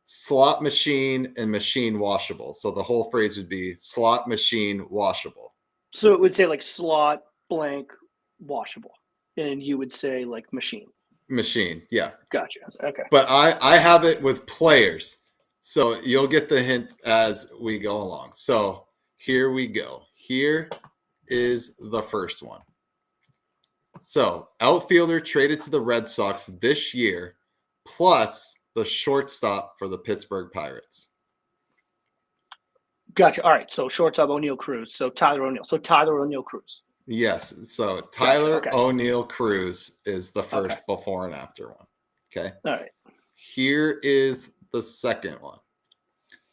slot machine and machine washable. So the whole phrase would be slot machine washable. So it would say like slot blank washable. And you would say like machine. Machine, yeah. Gotcha. Okay. But I have it with players. So you'll get the hint as we go along. So here we go. Here is the first one. So outfielder traded to the Red Sox this year, plus the shortstop for the Pittsburgh Pirates. Gotcha. All right. So shortstop O'Neal Cruz. So Tyler O'Neal Cruz. Yes. So Tyler gotcha. O'Neal Cruz is the first before and after one. Okay. All right. Here is the second one.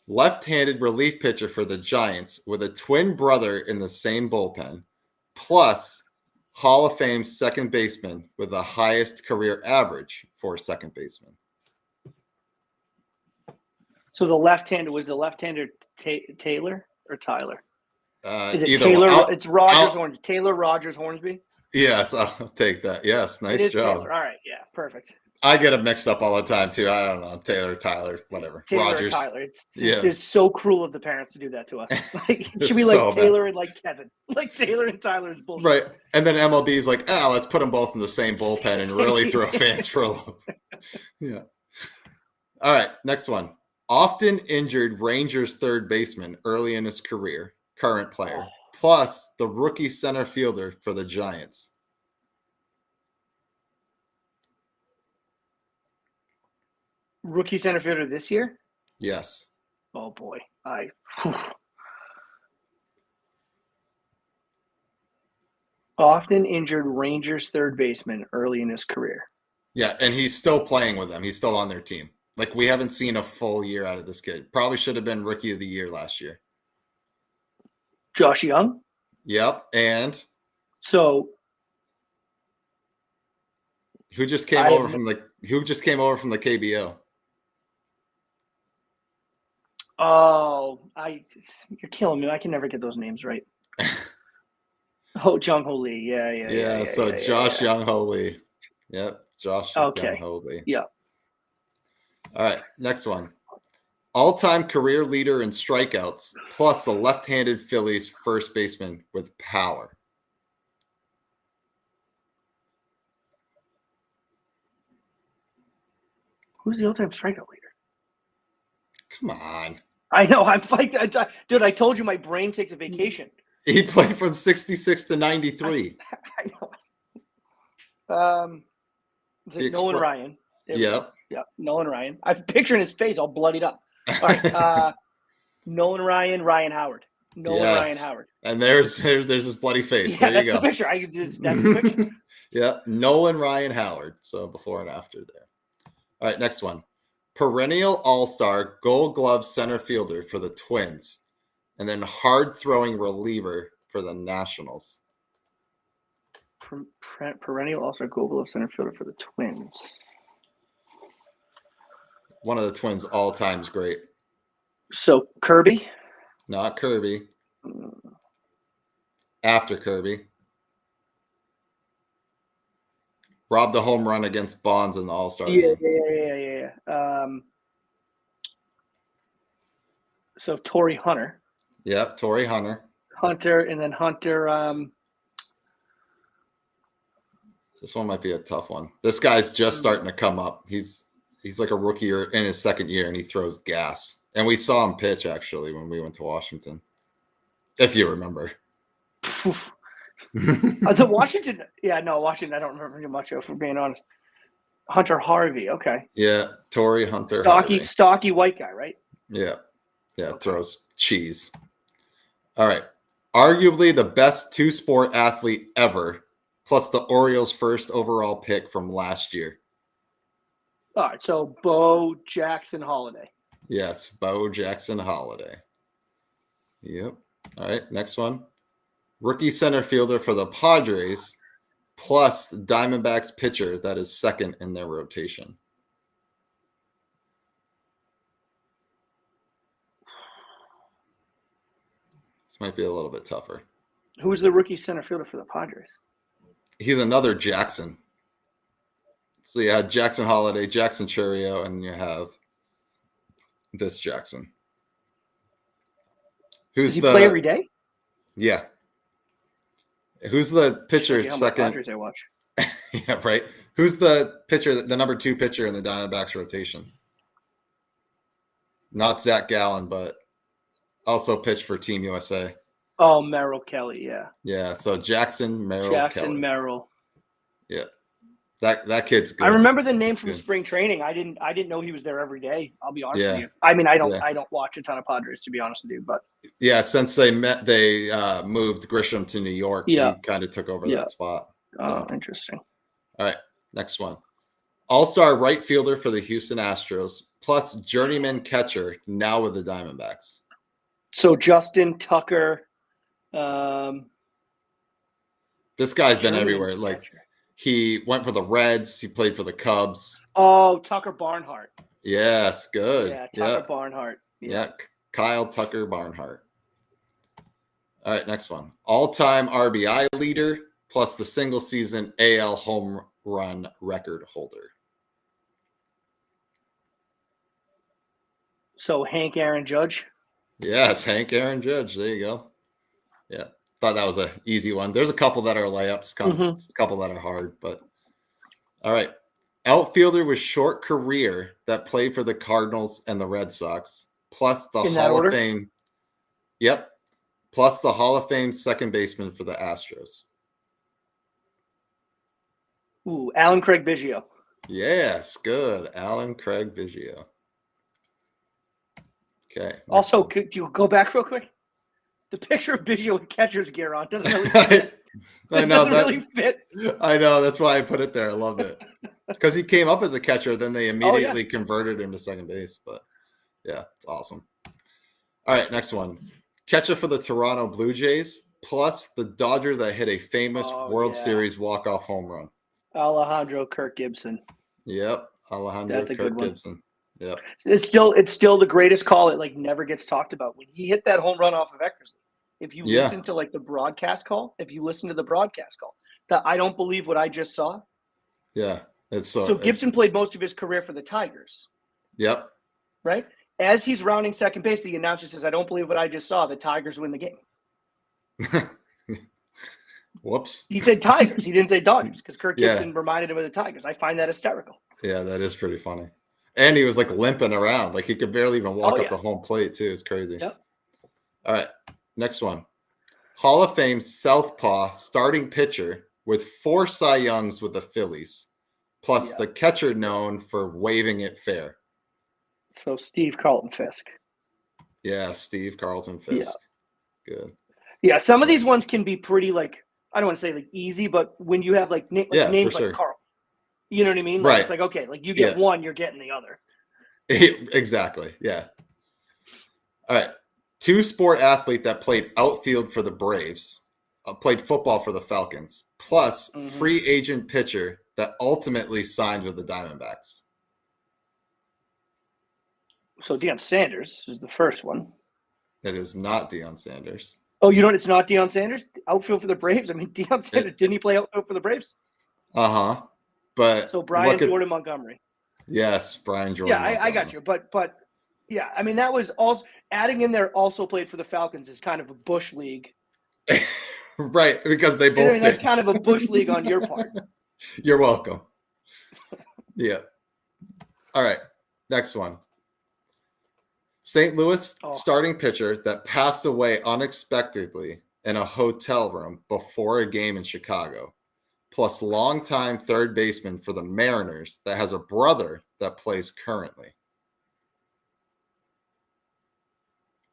Left-handed relief pitcher for the Giants with a twin brother in the same bullpen, plus Hall of Fame second baseman with the highest career average for a second baseman. So the left-hander Taylor or Tyler? Is it Taylor? It's Rogers Hornsby. Taylor Rogers Hornsby? Yes, I'll take that. Yes, nice job. Taylor. All right, yeah, perfect. I get them mixed up all the time too. I don't know, Taylor, Tyler, whatever. Taylor Rogers. Tyler. It's just so cruel of the parents to do that to us. Like it should be like Taylor and like Kevin. Like Taylor and Tyler is bullshit. Right. And then MLB is like, let's put them both in the same bullpen and really throw fans for a loop. Yeah. All right, next one. Often injured Rangers third baseman early in his career, current player, plus the rookie center fielder for the Giants. Rookie center fielder this year? Yes. Oh boy, often injured Rangers third baseman early in his career. Yeah, and he's still playing with them. He's still on their team. Like, we haven't seen a full year out of this kid. Probably should have been Rookie of the Year last year. Josh Young. Yep, and So who just came over from the KBO? Oh, you're killing me. I can never get those names right. Jung Ho Lee. Yeah. So Josh Young Ho Lee. Yep, Josh Young Ho Lee. Yeah. All right, next one. All-time career leader in strikeouts, plus a left-handed Phillies first baseman with power. Who's the all-time strikeout leader? Come on. I know. I'm like, dude, I told you my brain takes a vacation. He played from 66 to 93. I know. Is it Nolan Ryan? Yep. Yeah, Nolan Ryan. I'm picturing his face all bloodied up. All right. Nolan Ryan, Ryan Howard. Ryan Howard. And there's his bloody face. Yeah, there you that's go. the picture. That's the picture. Yeah, Nolan Ryan Howard. So before and after there. All right, next one. Perennial All-Star Gold Glove center fielder for the Twins, and then hard-throwing reliever for the Nationals. Perennial All-Star Gold Glove center fielder for the Twins. One of the Twins' all-time is great. So Kirby? Not Kirby. After Kirby. Robbed a home run against Bonds in the All-Star game. Yeah. So Torrey Hunter. Yep, Torrey Hunter. Hunter. This one might be a tough one. This guy's just starting to come up. He's like a rookie in his second year, and he throws gas. And we saw him pitch, actually, when we went to Washington, if you remember. The Washington. Yeah, no, Washington. I don't remember too much of, for being honest. Hunter Harvey. Okay. Yeah, Torrey Hunter. Stocky white guy, right? Yeah, throws cheese. All right. Arguably the best two-sport athlete ever, plus the Orioles' first overall pick from last year. All right, so Bo Jackson Holiday. Yes, Bo Jackson Holiday. Yep. All right, next one. Rookie center fielder for the Padres, plus Diamondbacks pitcher that is second in their rotation. This might be a little bit tougher. Who's the rookie center fielder for the Padres? He's another Jackson. So you had Jackson Holiday, Jackson Churio, and you have this Jackson. Does he play every day? Yeah. Who's the pitcher second? Padres I watch. Yeah, right. Who's the pitcher, the number 2 pitcher in the Diamondbacks rotation? Not Zach Gallen, but also pitched for Team USA. Oh, Merrill Kelly, yeah. Yeah, so Merrill Kelly. Merrill. Yeah. That kid's good. I remember the name from spring training. I didn't know he was there every day. I'll be honest with you. I mean, I don't watch a ton of Padres, to be honest with you, but yeah, since they moved Grisham to New York, he kind of took over that spot. So. Oh, interesting. All right, next one. All-star right fielder for the Houston Astros, plus journeyman catcher now with the Diamondbacks. So Justin Tucker. This guy's been everywhere. Like, he went for the Reds. He played for the Cubs. Oh, Tucker Barnhart. Yes, good. Yeah, Tucker Barnhart. Yeah, Kyle Tucker Barnhart. All right, next one. All-time RBI leader, plus the single-season AL home run record holder. So Hank Aaron Judge? Yes, Hank Aaron Judge. There you go. Yeah. Thought that was an easy one. There's a couple that are layups, a couple that are hard, but all right. Outfielder with short career that played for the Cardinals and the Red Sox, plus the Hall of Fame. Yep. Plus the Hall of Fame second baseman for the Astros. Ooh, Alan Craig Biggio. Yes, good. Alan Craig Biggio. Okay. Also, could you go back real quick? The picture of Biggio with catcher's gear on doesn't really I fit. It know doesn't that. really fit. I know. That's why I put it there. I loved it because he came up as a catcher. Then they immediately converted him to second base. But yeah, it's awesome. All right, next one. Catcher for the Toronto Blue Jays, plus the Dodger that hit a famous World Series walk-off home run. Alejandro Kirk Gibson. Yep, Alejandro That's a good Kirk one. Gibson. Yep. It's still the greatest call. It like never gets talked about. When he hit that home run off of Eckersley, if you listen to like the broadcast call, that I don't believe what I just saw. Yeah, it's so Gibson played most of his career for the Tigers. Yep. Right? As he's rounding second base, the announcer says, "I don't believe what I just saw. The Tigers win the game." Whoops. He said Tigers. He didn't say Dodgers because Kirk Gibson reminded him of the Tigers. I find that hysterical. Yeah, that is pretty funny. And he was like limping around. Like he could barely even walk up the home plate too. It's crazy. Yep. All right. Next one. Hall of Fame Southpaw starting pitcher with 4 Cy Youngs with the Phillies, plus the catcher known for waving it fair. So Steve Carlton Fisk. Yeah, Steve Carlton Fisk. Yeah. Good. Yeah, some of these ones can be pretty like, I don't want to say like easy, but when you have like names like Carl, you know what I mean? Like, right. It's like, okay, like you get one, you're getting the other. Exactly. Yeah. All right. 2 sport athlete that played outfield for the Braves, played football for the Falcons, plus free agent pitcher that ultimately signed with the Diamondbacks. So Deion Sanders is the first one. It is not Deion Sanders. Oh, it's not Deion Sanders? Outfield for the Braves? I mean, Deion Sanders, didn't he play outfield for the Braves? Uh-huh. But so Brian Jordan Montgomery. Yes, Brian Jordan. Yeah, I got you. But yeah, I mean, that was also adding in there also played for the Falcons is kind of a Bush league. Right, because they both did. That's kind of a Bush league on your part. You're welcome. Yeah. All right, next one. St. Louis starting pitcher that passed away unexpectedly in a hotel room before a game in Chicago, plus longtime third baseman for the Mariners that has a brother that plays currently.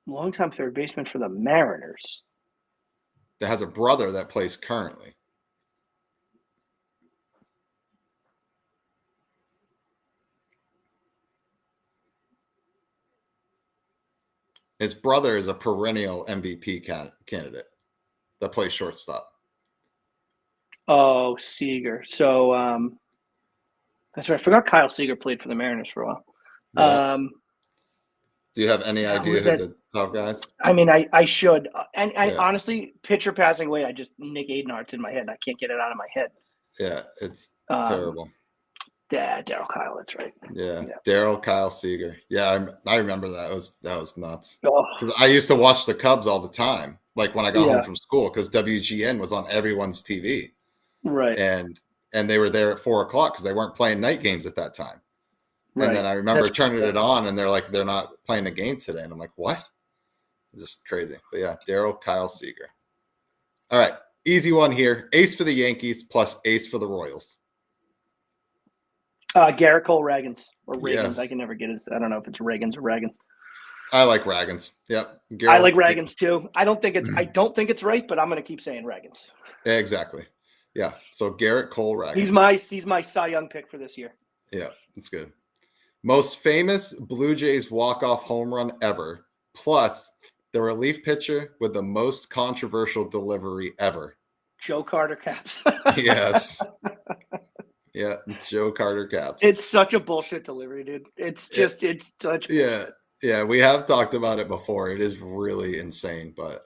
Longtime third baseman for the Mariners. That has a brother that plays currently. His brother is a perennial MVP candidate that plays shortstop. Oh, Seager. So that's right. I forgot Kyle Seager played for the Mariners for a while. Yeah. Do you have any idea who the top guys? I mean, I should. And I honestly, pitcher passing away, Nick Adenart's in my head. And I can't get it out of my head. Yeah, it's terrible. Yeah, Darryl Kyle. That's right. Yeah. Darryl Kyle Seager. Yeah, I remember that. That was nuts. Because I used to watch the Cubs all the time, like when I got home from school, because WGN was on everyone's TV. Right. And they were there at 4:00 because they weren't playing night games at that time. Right. And then I remember turning it on, and they're like, they're not playing a game today. And I'm like, what? Just crazy. But yeah, Darryl Kyle Seager. All right. Easy one here. Ace for the Yankees plus ace for the Royals. Garrett Cole Ragans or Reagans. Yes. I can never get his. I don't know if it's Reagans or Ragans. I like Ragans. Yep. I like Ragans too. I don't think it's right, but I'm going to keep saying Ragans. Exactly. Yeah. So Garrett Cole Ragans. He's my Cy Young pick for this year. Yeah, that's good. Most famous Blue Jays walk-off home run ever, plus the relief pitcher with the most controversial delivery ever. Joe Carter Caps. Yes. Yeah, Joe Carter Caps. It's such a bullshit delivery, dude. It's such. Yeah. We have talked about it before. It is really insane, but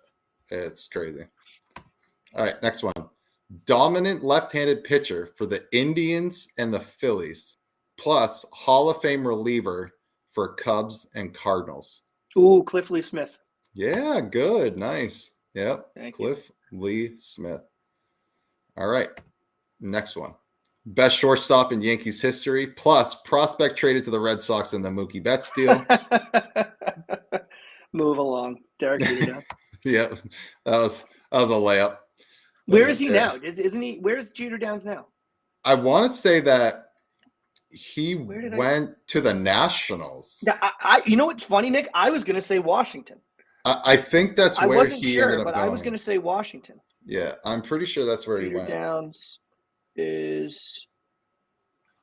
it's crazy. All right, next one. Dominant left-handed pitcher for the Indians and the Phillies, plus Hall of Fame reliever for Cubs and Cardinals. Ooh, Cliff Lee Smith. Yeah, good. Nice. Yep. Cliff Lee Smith. All right. Next one. Best shortstop in Yankees history, plus prospect traded to the Red Sox in the Mookie Betts deal. Move along. Derek Jeter. Yeah, that was a layup. Where is he now? Isn't he? Where's Jeter Downs now? I want to say that He went to the Nationals. You know what's funny, Nick? I was going to say Washington. I think that's where he ended up going. I was going to say Washington. Yeah, I'm pretty sure that's where Peter he went. Downs is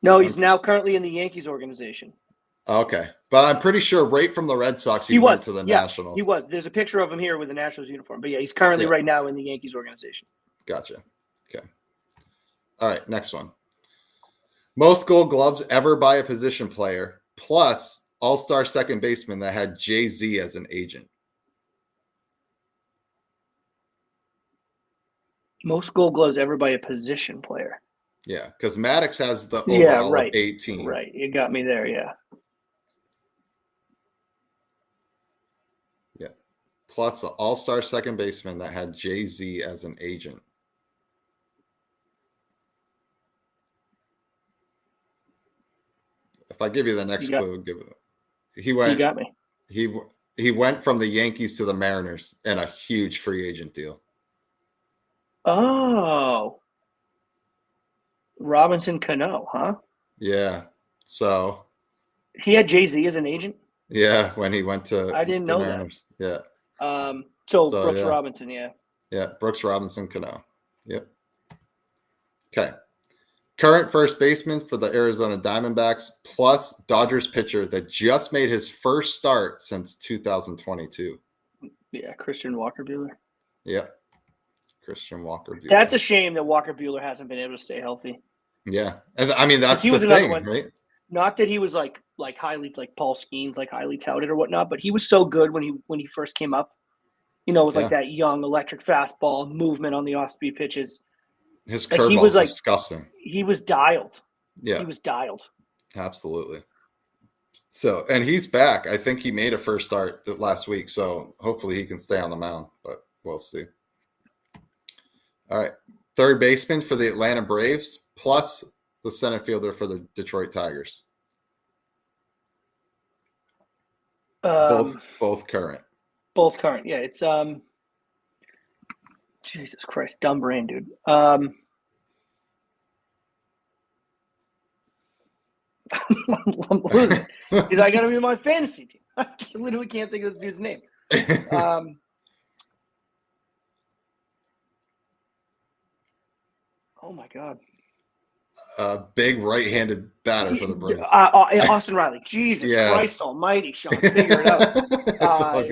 no, he's now currently in the Yankees organization. Okay, but I'm pretty sure right from the Red Sox he went to the Nationals. He was. There's a picture of him here with the Nationals uniform. But yeah, he's currently right now in the Yankees organization. Gotcha. Okay. All right, next one. Most Gold Gloves ever by a position player, plus all-star second baseman that had Jay-Z as an agent. Most Gold Gloves ever by a position player. Yeah, because Maddox has the overall of 18. Right, you got me there, yeah. Yeah. Plus the all-star second baseman that had Jay-Z as an agent. If I give you the next clue, give it. He went. You got me. He went from the Yankees to the Mariners in a huge free agent deal. Oh. Robinson Cano, huh? Yeah. So he had Jay-Z as an agent? Yeah, when he went to I didn't know Mariners. that. Yeah. So Brooks Robinson, yeah. Yeah, Brooks Robinson Cano. Yep. Okay. Current first baseman for the Arizona Diamondbacks, plus Dodgers pitcher that just made his first start since 2022. Yeah, Christian Walker Buehler. Yep. Christian Walker Buehler. That's a shame that Walker Buehler hasn't been able to stay healthy. Yeah. And I mean, that's the thing, right? Not that he was like highly, like Paul Skenes, like highly touted or whatnot, but he was so good when he first came up, with like that young electric fastball movement on the off-speed pitches. His curveball was disgusting. He was dialed. Yeah. He was dialed. Absolutely. So, and he's back. I think he made a first start last week, so hopefully he can stay on the mound, but we'll see. All right. Third baseman for the Atlanta Braves, plus the center fielder for the Detroit Tigers. Both current. Both current. Yeah, it's Jesus Christ, dumb brain, dude. I'm losing because I got to be my fantasy team. I literally can't think of this dude's name. Oh my God. Big right-handed batter for the Braves. Austin Riley. Jesus Christ Almighty, Sean, figure it out.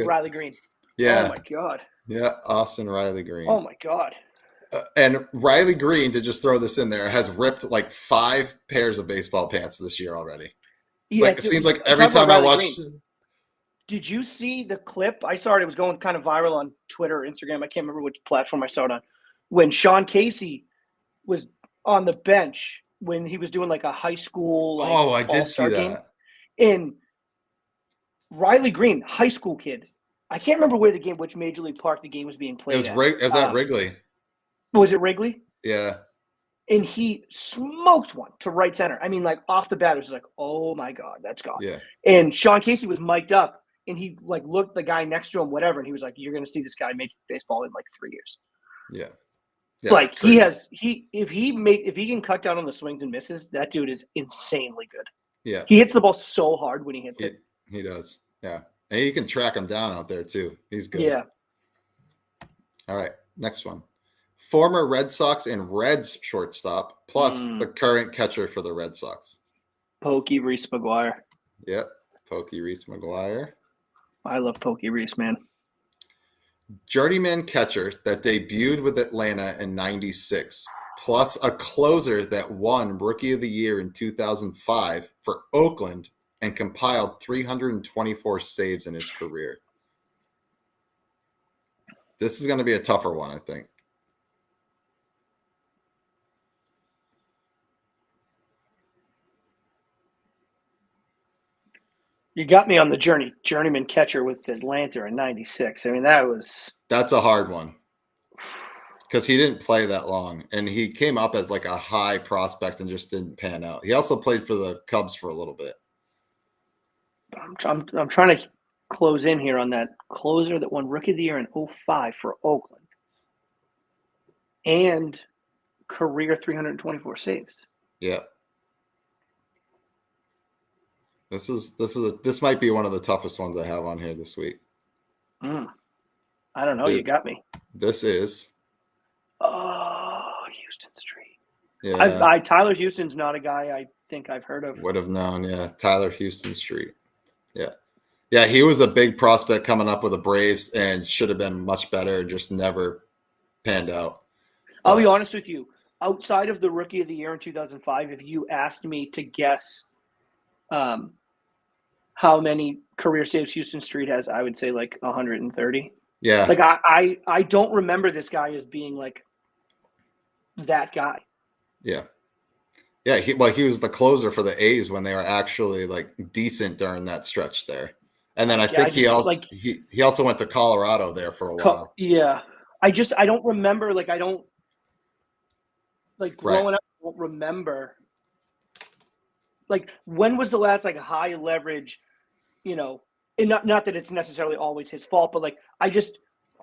Riley Green. Yeah. Oh my God. Yeah, Austin Riley Green. Oh my God. And Riley Green, to just throw this in there, has ripped like 5 pairs of baseball pants this year already. Yeah, it seems like every time I watch. Did you see the clip? I saw it. It was going kind of viral on Twitter or Instagram. I can't remember which platform I saw it on. When Sean Casey was on the bench when he was doing like a high school I did see that game. And Riley Green, high school kid. I can't remember which Major League Park the game was being played at. It was at Wrigley. Was it Wrigley? Yeah. And he smoked one to right center. I mean, like off the bat, it was like, oh my God, that's gone. Yeah. And Sean Casey was mic'd up and he like looked the guy next to him, whatever. And he was like, you're going to see this guy Major League Baseball in like 3 years. Yeah. Like crazy. If he can cut down on the swings and misses, that dude is insanely good. Yeah. He hits the ball so hard when he hits it. He does. Yeah. And you can track him down out there too. He's good. Yeah. All right. Next one. Former Red Sox and Reds shortstop, plus the current catcher for the Red Sox. Pokey Reese McGuire. Yep. Pokey Reese McGuire. I love Pokey Reese, man. Journeyman catcher that debuted with Atlanta in 96, plus a closer that won Rookie of the Year in 2005 for Oakland and compiled 324 saves in his career. This is going to be a tougher one, I think. You got me on the journeyman catcher with Atlanta in 96. I mean, that's a hard one because he didn't play that long and he came up as like a high prospect and just didn't pan out. He also played for the Cubs for a little bit. I'm trying to close in here on that closer that won Rookie of the Year in 05 for Oakland and career 324 saves. Yeah. This might be one of the toughest ones I have on here this week. I don't know. You got me. This is. Oh, Houston Street. Yeah. Tyler Houston's not a guy I think I've heard of. Would have known. Yeah. Tyler Houston Street. Yeah. Yeah. He was a big prospect coming up with the Braves and should have been much better and just never panned out. I'll be honest with you. Outside of the Rookie of the Year in 2005, if you asked me to guess how many career saves Houston Street has, I would say like 130. Yeah. Like I don't remember this guy as being like that guy. Yeah. Yeah. He was the closer for the A's when they were actually like decent during that stretch there. And then I think he also went to Colorado there for a while. Yeah. I don't remember, like I don't like growing up, I don't remember. Like when was the last like high leverage, and not that it's necessarily always his fault, but like I just,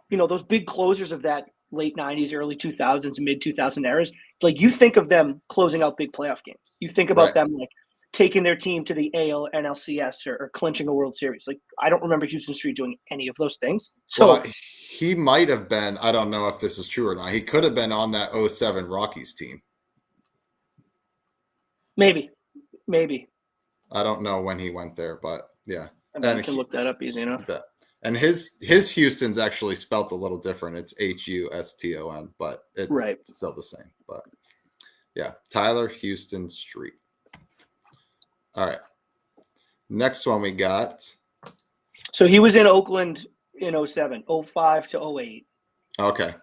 those big closers of that late 90s, early 2000s, mid 2000 eras, like you think of them closing out big playoff games. You think about them like taking their team to the AL, NLCS or clinching a World Series. Like I don't remember Houston Street doing any of those things. So he might have been, I don't know if this is true or not. He could have been on that 07 Rockies team. Maybe. I don't know when he went there, but yeah. I mean, I can look that up easy enough. And his Houston's actually spelt a little different. It's Houston, but it's still the same. But yeah, Tyler Houston Street. All right. Next one we got. So he was in Oakland in 07, 05 to 08. Okay.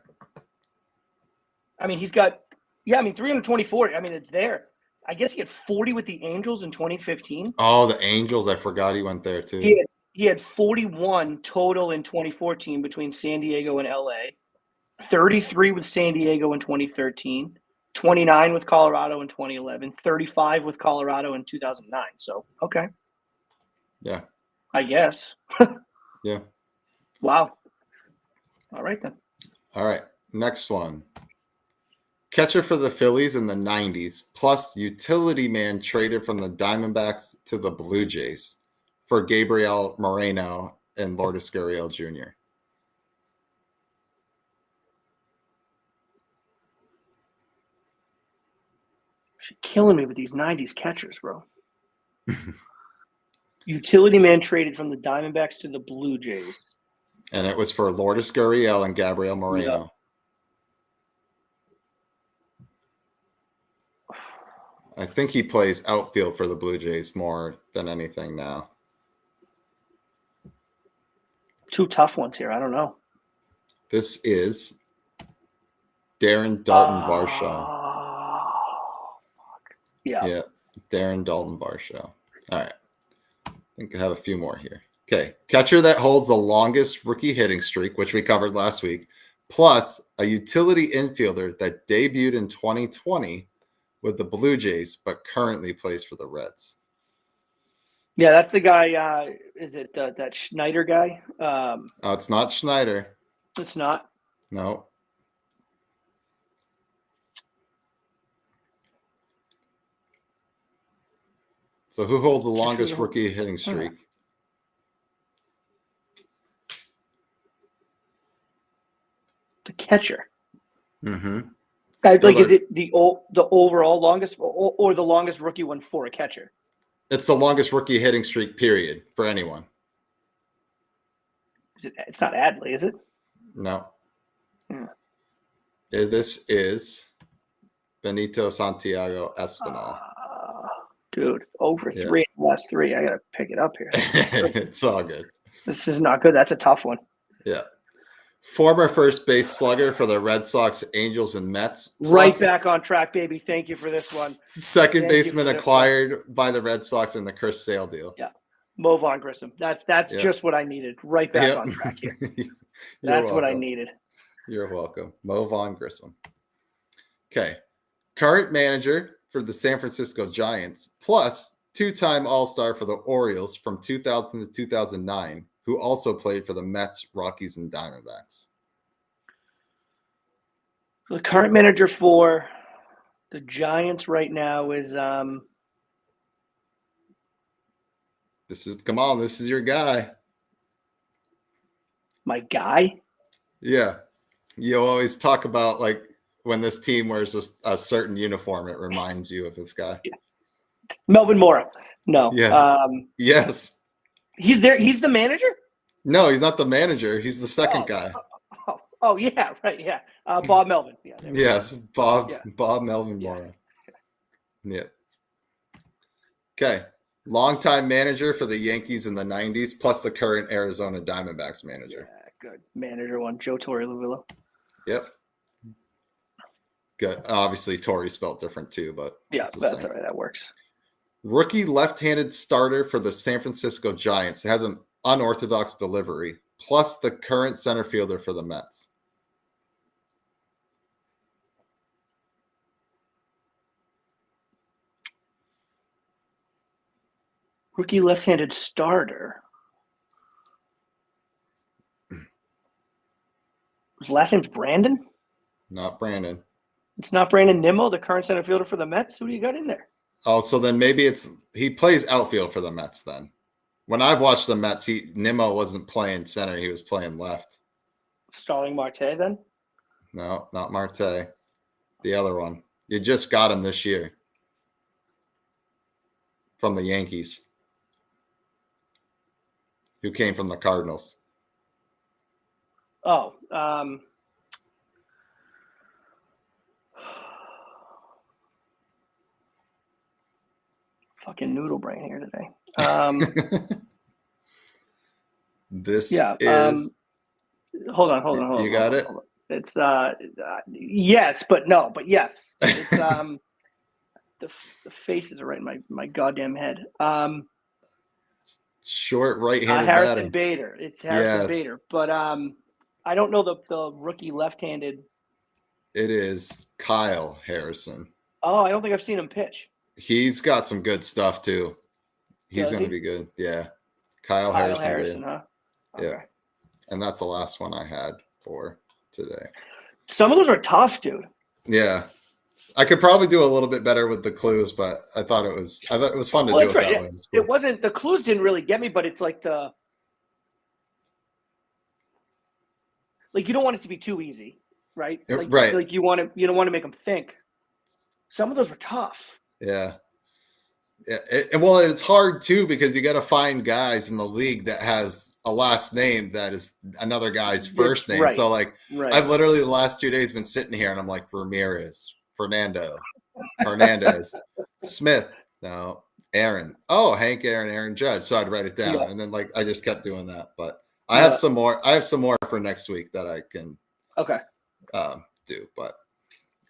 I mean, he's got, 324. I mean, it's there. I guess he had 40 with the Angels in 2015. Oh, the Angels. I forgot he went there too. He had 41 total in 2014 between San Diego and LA, 33 with San Diego in 2013, 29 with Colorado in 2011, 35 with Colorado in 2009. So, okay. Yeah. I guess. Yeah. Wow. All right, then. All right. Next one. Catcher for the Phillies in the 90s, plus utility man traded from the Diamondbacks to the Blue Jays for Gabriel Moreno and Lourdes Gurriel Jr. She's killing me with these 90s catchers, bro. Utility man traded from the Diamondbacks to the Blue Jays. And it was for Lourdes Gurriel and Gabriel Moreno. Yep. I think he plays outfield for the Blue Jays more than anything now. Two tough ones here. I don't know. This is Darren Dalton Varsho. Yeah. Darren Dalton Varsho. All right. I think I have a few more here. Okay. Catcher that holds the longest rookie hitting streak, which we covered last week, plus a utility infielder that debuted in 2020 with the Blue Jays, but currently plays for the Reds. Yeah, that's the guy. Is it that Schneider guy? Oh, it's not Schneider. It's not. No. So who holds the longest rookie hitting streak? The catcher. Mm-hmm. Is it the overall longest or the longest rookie one for a catcher? It's the longest rookie hitting streak, period, for anyone. It's not Adley, is it? No. This is Benito Santiago Espinal. Dude, over 3 in the last 3. I got to pick it up here. It's all good. This is not good. That's a tough one. Yeah. Former first base slugger for the Red Sox, Angels, and Mets. Right back on track, baby. Thank you for this one. Second baseman acquired by the Red Sox in the Chris Sale deal. Yeah. Mo Von Grissom. That's just what I needed. Right back on track here. That's what I needed. You're welcome. Mo Von Grissom. Okay. Current manager for the San Francisco Giants, plus two-time All-Star for the Orioles from 2000 to 2009, who also played for the Mets, Rockies, and Diamondbacks. The current manager for the Giants right now is This is your guy. My guy? Yeah. You always talk about like when this team wears a certain uniform, it reminds you of this guy. Yeah. Melvin Mora. No. Yes. Yes. He's there. He's the manager? No, he's not the manager. He's the second guy. Oh, yeah, right, yeah. Bob Melvin. Yeah. Yes, Bob. Yeah. Bob Melvin Mora. Yeah. Okay. Longtime manager for the Yankees in the 90s, plus the current Arizona Diamondbacks manager. Yeah, good. Manager one, Joe Torre Lovullo. Yep. Good. Obviously, Torre spelled different too, but yeah, that's all right. That works. Rookie left-handed starter for the San Francisco Giants. Has an unorthodox delivery, plus the current center fielder for the Mets. Rookie left-handed starter. His last name's Brandon? Not Brandon. It's not Brandon Nimmo, the current center fielder for the Mets? Who do you got in there? Oh, so then maybe he plays outfield for the Mets then. When I've watched the Mets, Nimmo wasn't playing center. He was playing left. Starling Marte then? No, not Marte. The other one. You just got him this year from the Yankees, who came from the Cardinals. Oh, fucking noodle brain here today. This yeah. is. Hold on. You got it? Hold on. It's yes, but no, but yes. It's the faces are right in my goddamn head. Short right-handed Harrison batting. Bader. It's Harrison Bader, but I don't know the rookie left-handed. It is Kyle Harrison. Oh, I don't think I've seen him pitch. He's got some good stuff too. He's going to be good. Yeah. Kyle Harrison, huh? Okay. Yeah. And that's the last one I had for today. Some of those are tough, dude. Yeah. I could probably do a little bit better with the clues, but I thought it was fun to do it that way. It wasn't, the clues didn't really get me, but it's like you don't want it to be too easy, right? Right. Like you don't want to make them think. Some of those were tough. Yeah. Well, it's hard too because you got to find guys in the league that has a last name that is another guy's first name. Right. So I've literally the last 2 days been sitting here and I'm like Ramirez, Fernando, Hernandez, Smith, no, Aaron. Oh, Hank Aaron, Aaron Judge. So I'd write it down and then I just kept doing that. But I have some more. I have some more for next week that I can do. But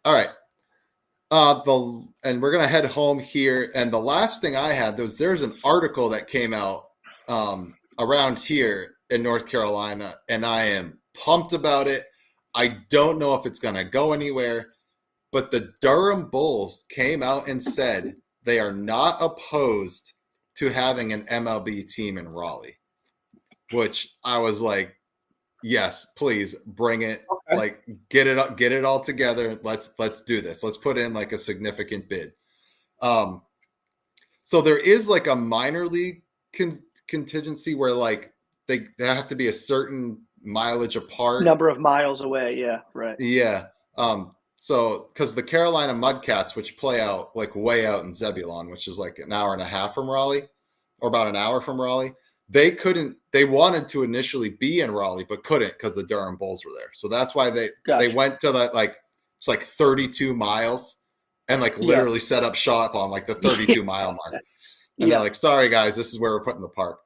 all right. And we're gonna head home here. And the last thing I had there's an article that came out around here in North Carolina, and I am pumped about it. I don't know if it's gonna go anywhere, but the Durham Bulls came out and said they are not opposed to having an MLB team in Raleigh, which I was like, yes, please bring it. Okay. Get it all together. Let's do this. Let's put in a significant bid. So there is a minor league contingency where they have to be a certain mileage apart, number of miles away. Yeah, right. Yeah. So because the Carolina Mudcats, which play out way out in Zebulon, which is an hour and a half from Raleigh, or about an hour from Raleigh. They wanted to initially be in Raleigh, but couldn't because the Durham Bulls were there. So that's why they went to that, it's 32 miles and literally set up shop on the 32 mile mark. And they're sorry guys, this is where we're putting the park.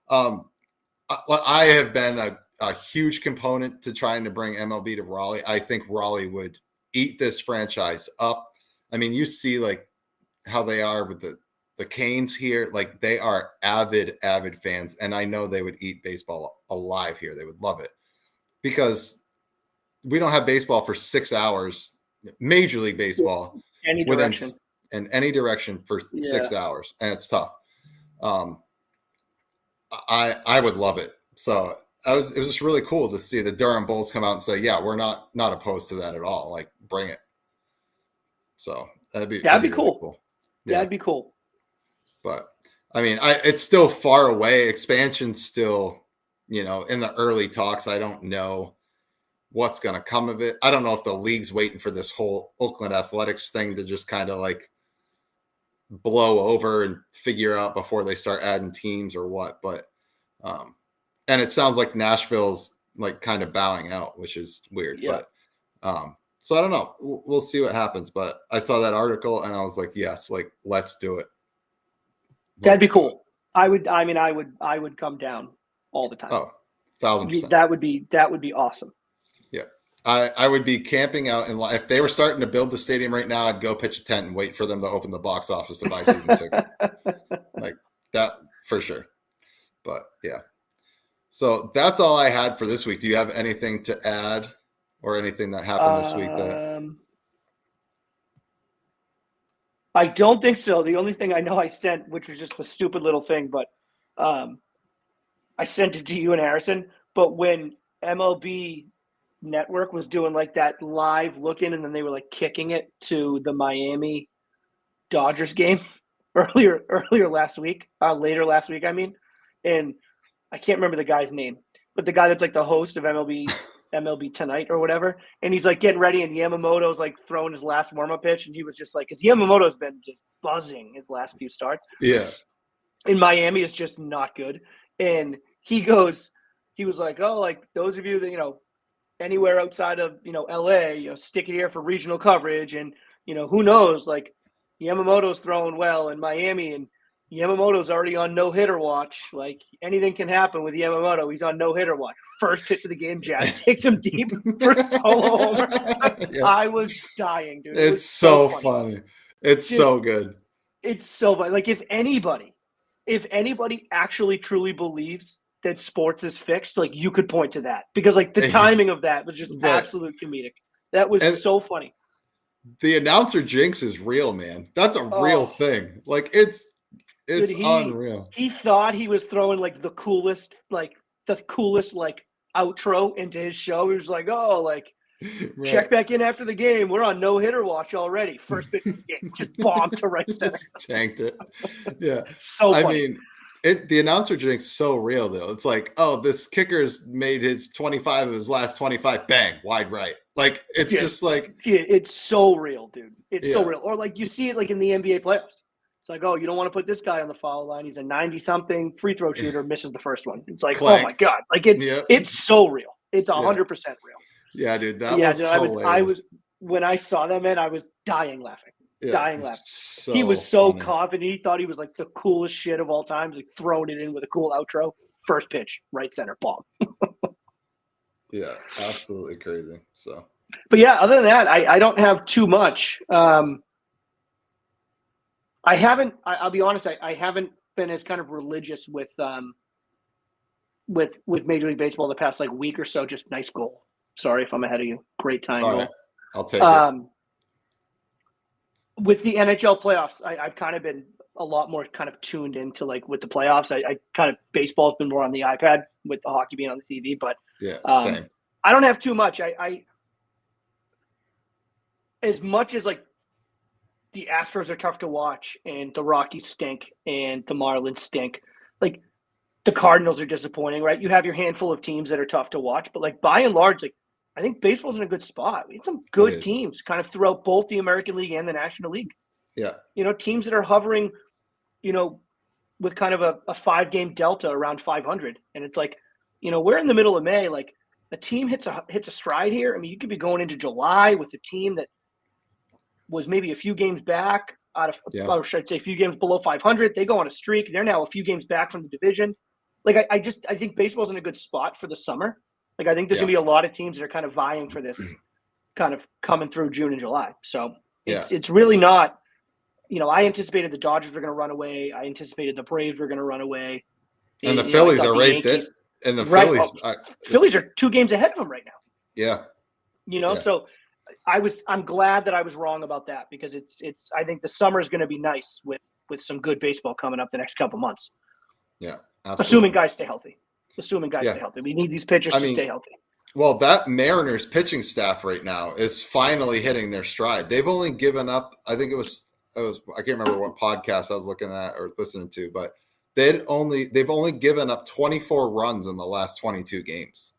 I have been a huge component to trying to bring MLB to Raleigh. I think Raleigh would eat this franchise up. I mean, you see how they are with the Canes here, they are avid fans. And I know they would eat baseball alive here. They would love it because we don't have baseball for 6 hours, Major League Baseball in any direction for 6 hours. And it's tough. I would love it. So it was just really cool to see the Durham Bulls come out and say, yeah, we're not opposed to that at all. Bring it. So that'd be cool. Really cool. Yeah. That'd be cool. But I mean, it's still far away. Expansion's still, in the early talks. I don't know what's going to come of it. I don't know if the league's waiting for this whole Oakland Athletics thing to just kind of like blow over and figure out before they start adding teams or what. But, and it sounds like Nashville's like kind of bowing out, which is weird. Yeah. But, so I don't know. We'll see what happens. But I saw that article and I was like, yes, like, let's do it. That'd be cool. I would come down all the time. Oh, 1,000%. That would be awesome. Yeah. I would be camping out, and if they were starting to build the stadium right now, I'd go pitch a tent and wait for them to open the box office to buy season tickets. Like that for sure. But yeah. So that's all I had for this week. Do you have anything to add or anything that happened this week that I don't think so. The only thing I know I sent, which was just a stupid little thing, but I sent it to you and Harrison. But when MLB Network was doing like that live look-in, and then they were like kicking it to the Miami Dodgers game later last week, I mean, and I can't remember the guy's name, but the guy that's like the host of MLB Tonight or whatever, and he's like getting ready, and Yamamoto's like throwing his last warm-up pitch, and he was just like, because Yamamoto's been just buzzing his last few starts. Yeah. In Miami is just not good. And he was like, oh, like those of you that, anywhere outside of, LA, stick it here for regional coverage. And, who knows, like Yamamoto's throwing well in Miami, and Yamamoto's already on no-hitter watch. Like anything can happen with Yamamoto. He's on no-hitter watch. First pitch of the game, Jazz takes him deep for solo homer. Yeah. I was dying, dude. It's so funny. It's just so good. It's so funny. Like if anybody actually truly believes that sports is fixed, like you could point to that, because like the timing of that was just absolute comedic. That was so funny. The announcer jinx is real, man. That's a real thing. Like it's unreal. He thought he was throwing like the coolest outro into his show. He was like, oh, like check back in after the game. We're on no-hitter watch already. First pitch of the game, just bombed to right center. Just tanked it. Yeah. So funny. I mean, the announcer jinx is so real, though. It's like, oh, this kicker's made his 25 of his last 25. Bang, wide right. Like, it's just like. Yeah, it's so real, dude. It's so real. Or like you see it like in the NBA playoffs. It's like, oh, you don't want to put this guy on the foul line. He's a 90-something free throw shooter, misses the first one. It's like, oh, my God. Like, it's so real. It's 100% real. Yeah, dude, that was hilarious. I was when I saw that, man, I was dying laughing. So he was so funny. confident. He thought he was like the coolest shit of all time. Like throwing it in with a cool outro. First pitch, right center, bomb. Yeah, absolutely crazy. So, but yeah, other than that, I don't have too much. I'll be honest. I haven't been as kind of religious with Major League Baseball the past like week or so. Just nice goal. Sorry if I'm ahead of you. Great time goal. I'll take it. With the NHL playoffs, I've kind of been a lot more kind of tuned into like with the playoffs. I kind of baseball's been more on the iPad with the hockey being on the TV, but same. I don't have too much. I as much as like the Astros are tough to watch and the Rockies stink and the Marlins stink, like the Cardinals are disappointing, right? You have your handful of teams that are tough to watch, but like by and large, like I think baseball's in a good spot. We had some good teams kind of throughout both the American League and the National League. Yeah. Teams that are hovering, with kind of a 5-game delta around 500. And it's like, we're in the middle of May. Like a team hits a stride here. I mean, you could be going into July with a team that was maybe a few games back or should I say a few games below 500. They go on a streak. They're now a few games back from the division. Like I think baseball's in a good spot for the summer. Like, I think there's going to be a lot of teams that are kind of vying for this kind of coming through June and July. So it's really not, I anticipated the Dodgers were going to run away. I anticipated the Braves were going to run away. And the Phillies are right there. And the Phillies are 2 games ahead of them right now. Yeah. So I'm glad that I was wrong about that, because I think the summer is going to be nice with some good baseball coming up the next couple months. Yeah. Absolutely. Assuming guys stay healthy. Stay healthy. We need these pitchers to stay healthy. Well, that Mariners pitching staff right now is finally hitting their stride. They've only given up, I think it was I can't remember what podcast I was looking at or listening to, but they've only given up 24 runs in the last 22 games.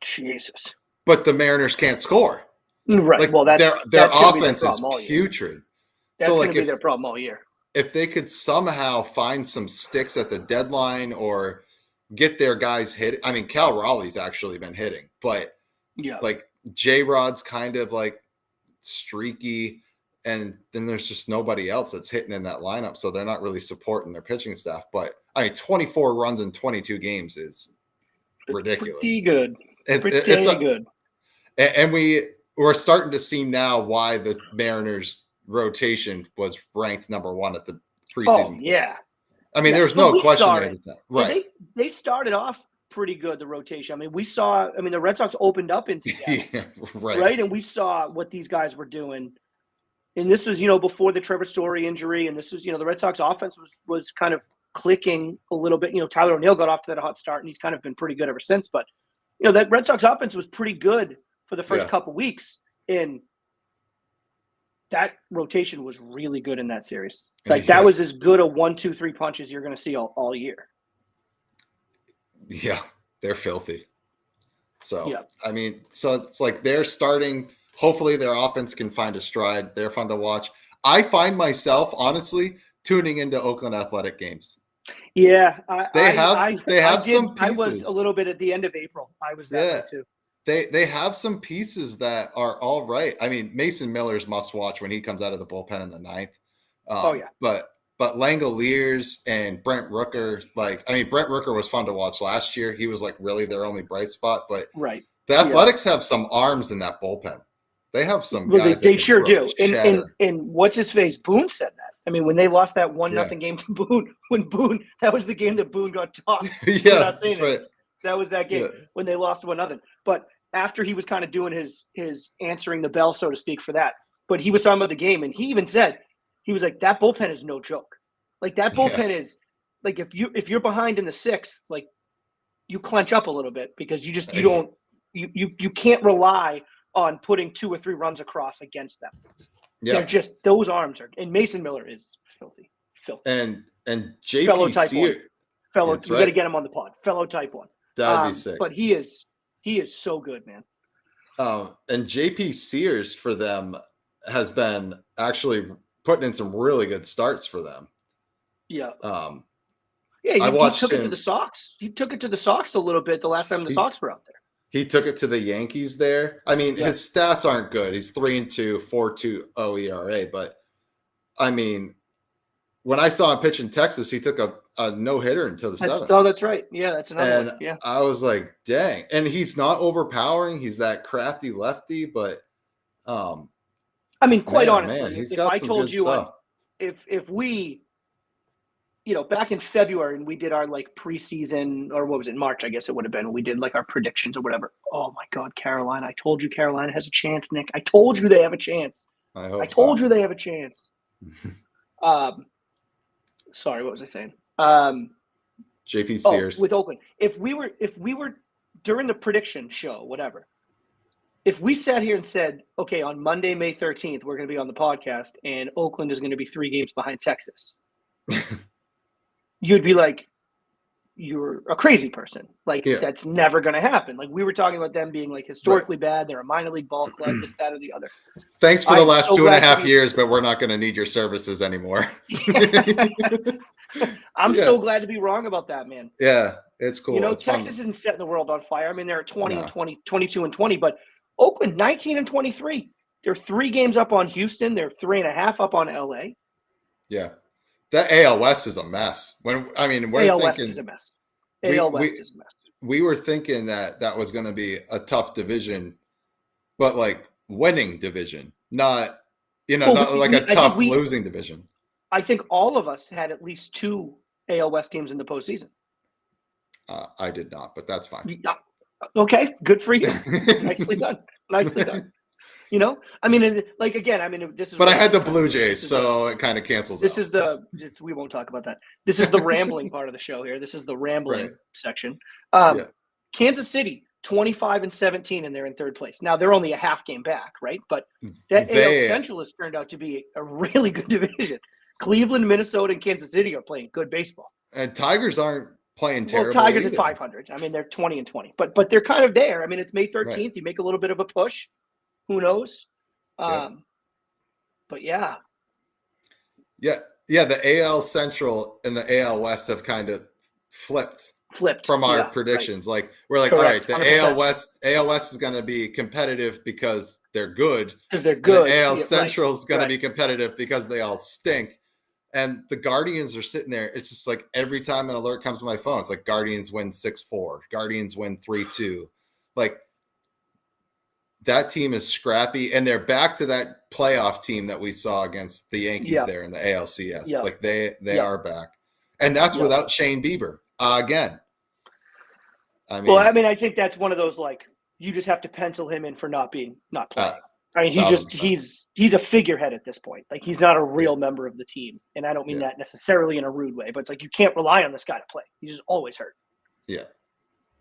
Jesus. But the Mariners can't score. Right. Like Well, their that's offense is putrid. That's going to be their problem all year. If they could somehow find some sticks at the deadline or get their guys hit, I mean, Cal Raleigh's actually been hitting, but like J-Rod's kind of like streaky, and then there's just nobody else that's hitting in that lineup, so they're not really supporting their pitching staff. But I mean, 24 runs in 22 games is ridiculous. Pretty good. It's good. And we're starting to see now why the Mariners rotation was ranked number 1 at the preseason. Oh, yeah. I mean, there was no question at the time. Right. They started off pretty good, the rotation. I mean, the Red Sox opened up in Seattle. Yeah, right. Right? And we saw what these guys were doing. And this was, before the Trevor Story injury. And this was, the Red Sox offense was kind of clicking a little bit. Tyler O'Neill got off to that hot start, and he's kind of been pretty good ever since. But, that Red Sox offense was pretty good for the first couple weeks. And that rotation was really good in that series. Like, that was as good a 1-2-3 punch as you're going to see all year. Yeah, they're filthy. So, I mean, so it's like they're starting. Hopefully their offense can find a stride. They're fun to watch. I find myself, honestly, tuning into Oakland Athletic games. Yeah. They have some pieces. I was a little bit at the end of April. I was that way too. They have some pieces that are all right. I mean, Mason Miller's must watch when he comes out of the bullpen in the 9th. But Langoliers and Brent Rooker, Brent Rooker was fun to watch last year. He was like really their only bright spot. But the Athletics have some arms in that bullpen. They have some guys. They sure do. And what's his face? Boone said that. I mean, when they lost that 1-0 game to Boone, that was the game that Boone got tossed. That's right. That was that game when they lost 1-0. But after he was kind of doing his answering the bell, so to speak, for that. But he was talking about the game, and he even said, he was like, that bullpen is no joke. Like, that bullpen is like, if you're behind in the 6th, like, you clench up a little bit because you can't rely on putting 2 or 3 runs across against them. Yeah. They're just, those arms are, and Mason Miller is filthy. And JP fellow type Sears. 1. You got to get him on the pod. Fellow type 1. That'd be sick. But he is so good, man. And JP Sears for them has been actually putting in some really good starts for them. Yeah. He took it to the Sox. He took it to the Sox a little bit the last time the Sox were out there. He took it to the Yankees there. I mean, his stats aren't good. He's 3-2, 4.20 ERA. But I mean, when I saw him pitch in Texas, he took a no-hitter until the 7th. Oh, that's right. Yeah, that's another one. Yeah. I was like, dang. And he's not overpowering. He's that crafty lefty, but I mean, quite honestly, if I told you if we back in February and we did our like preseason, or what was it, March, I guess it would have been, when we did like our predictions or whatever. Oh my God, Carolina. I told you Carolina has a chance, Nick. I told you they have a chance. I told you they have a chance. Sorry, what was I saying? JP Sears. With Oakland. If we were during the prediction show, whatever, if we sat here and said, okay, on Monday, May 13th, we're going to be on the podcast and Oakland is going to be 3 games behind Texas, you'd be like, you're a crazy person. Like, that's never going to happen. Like, we were talking about them being like historically bad. They're a minor league ball club, this, that, or the other. Thanks for the last 2.5 years, but we're not going to need your services anymore. I'm so glad to be wrong about that, man. Yeah, it's cool. It's Texas fun. isn't setting the world on fire. I mean, they're at 20 and 20, 22 and 20, but Oakland 19 and 23. They're 3 games up on Houston. They're 3.5 up on LA. Yeah. That AL West is a mess. AL West is a mess. AL West is a mess. We were thinking that was going to be a tough division, but like winning division, not like a tough losing division. I think all of us had at least 2 AL West teams in the postseason. I did not, but that's fine. Okay, good for you. Nicely done. Nicely done. I mean, this is. But I had the Blue Jays, so it kind of cancels. We won't talk about that. This is the rambling part of the show here. This is the rambling section. Kansas City 25 and 17, and they're in 3rd place. Now they're only a half game back, right? But that AL Central has turned out to be a really good division. Cleveland, Minnesota, and Kansas City are playing good baseball. And Tigers aren't playing terrible. Well, Tigers either. at 500. I mean, they're 20-20, but they're kind of there. I mean, it's May 13th. Right. You make a little bit of a push. Who knows? Yep. But yeah. Yeah. The AL Central and the AL West have kind of flipped from our predictions. Right. Like we're like, correct, all right, the AL West is going to be competitive because they're good. Because they're good. The AL Central is going to be competitive because they all stink. And the Guardians are sitting there. It's just like every time an alert comes to my phone, it's like Guardians win 6-4, Guardians win 3-2. Like that team is scrappy, and they're back to that playoff team that we saw against the Yankees there in the ALCS. Yeah. Like they are back, and that's without Shane Bieber again. I think that's one of those like you just have to pencil him in for not playing. I mean, he's a figurehead at this point. Like he's not a real member of the team, and I don't mean that necessarily in a rude way. But it's like you can't rely on this guy to play. He's just always hurt. Yeah,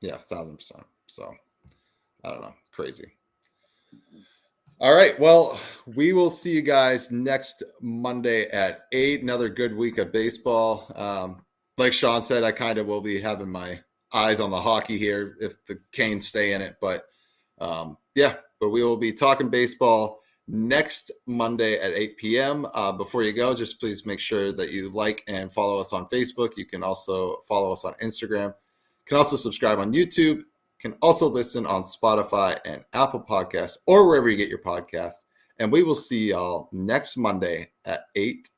1,000%. So I don't know, crazy. All right, well, we will see you guys next Monday at 8. Another good week of baseball. Like Sean said, I kind of will be having my eyes on the hockey here if the Canes stay in it, but But we will be talking baseball next Monday at 8 p.m. Before you go, just please make sure that you like and follow us on Facebook. You can also follow us on Instagram. You can also subscribe on YouTube. You can also listen on Spotify and Apple Podcasts or wherever you get your podcasts. And we will see y'all next Monday at 8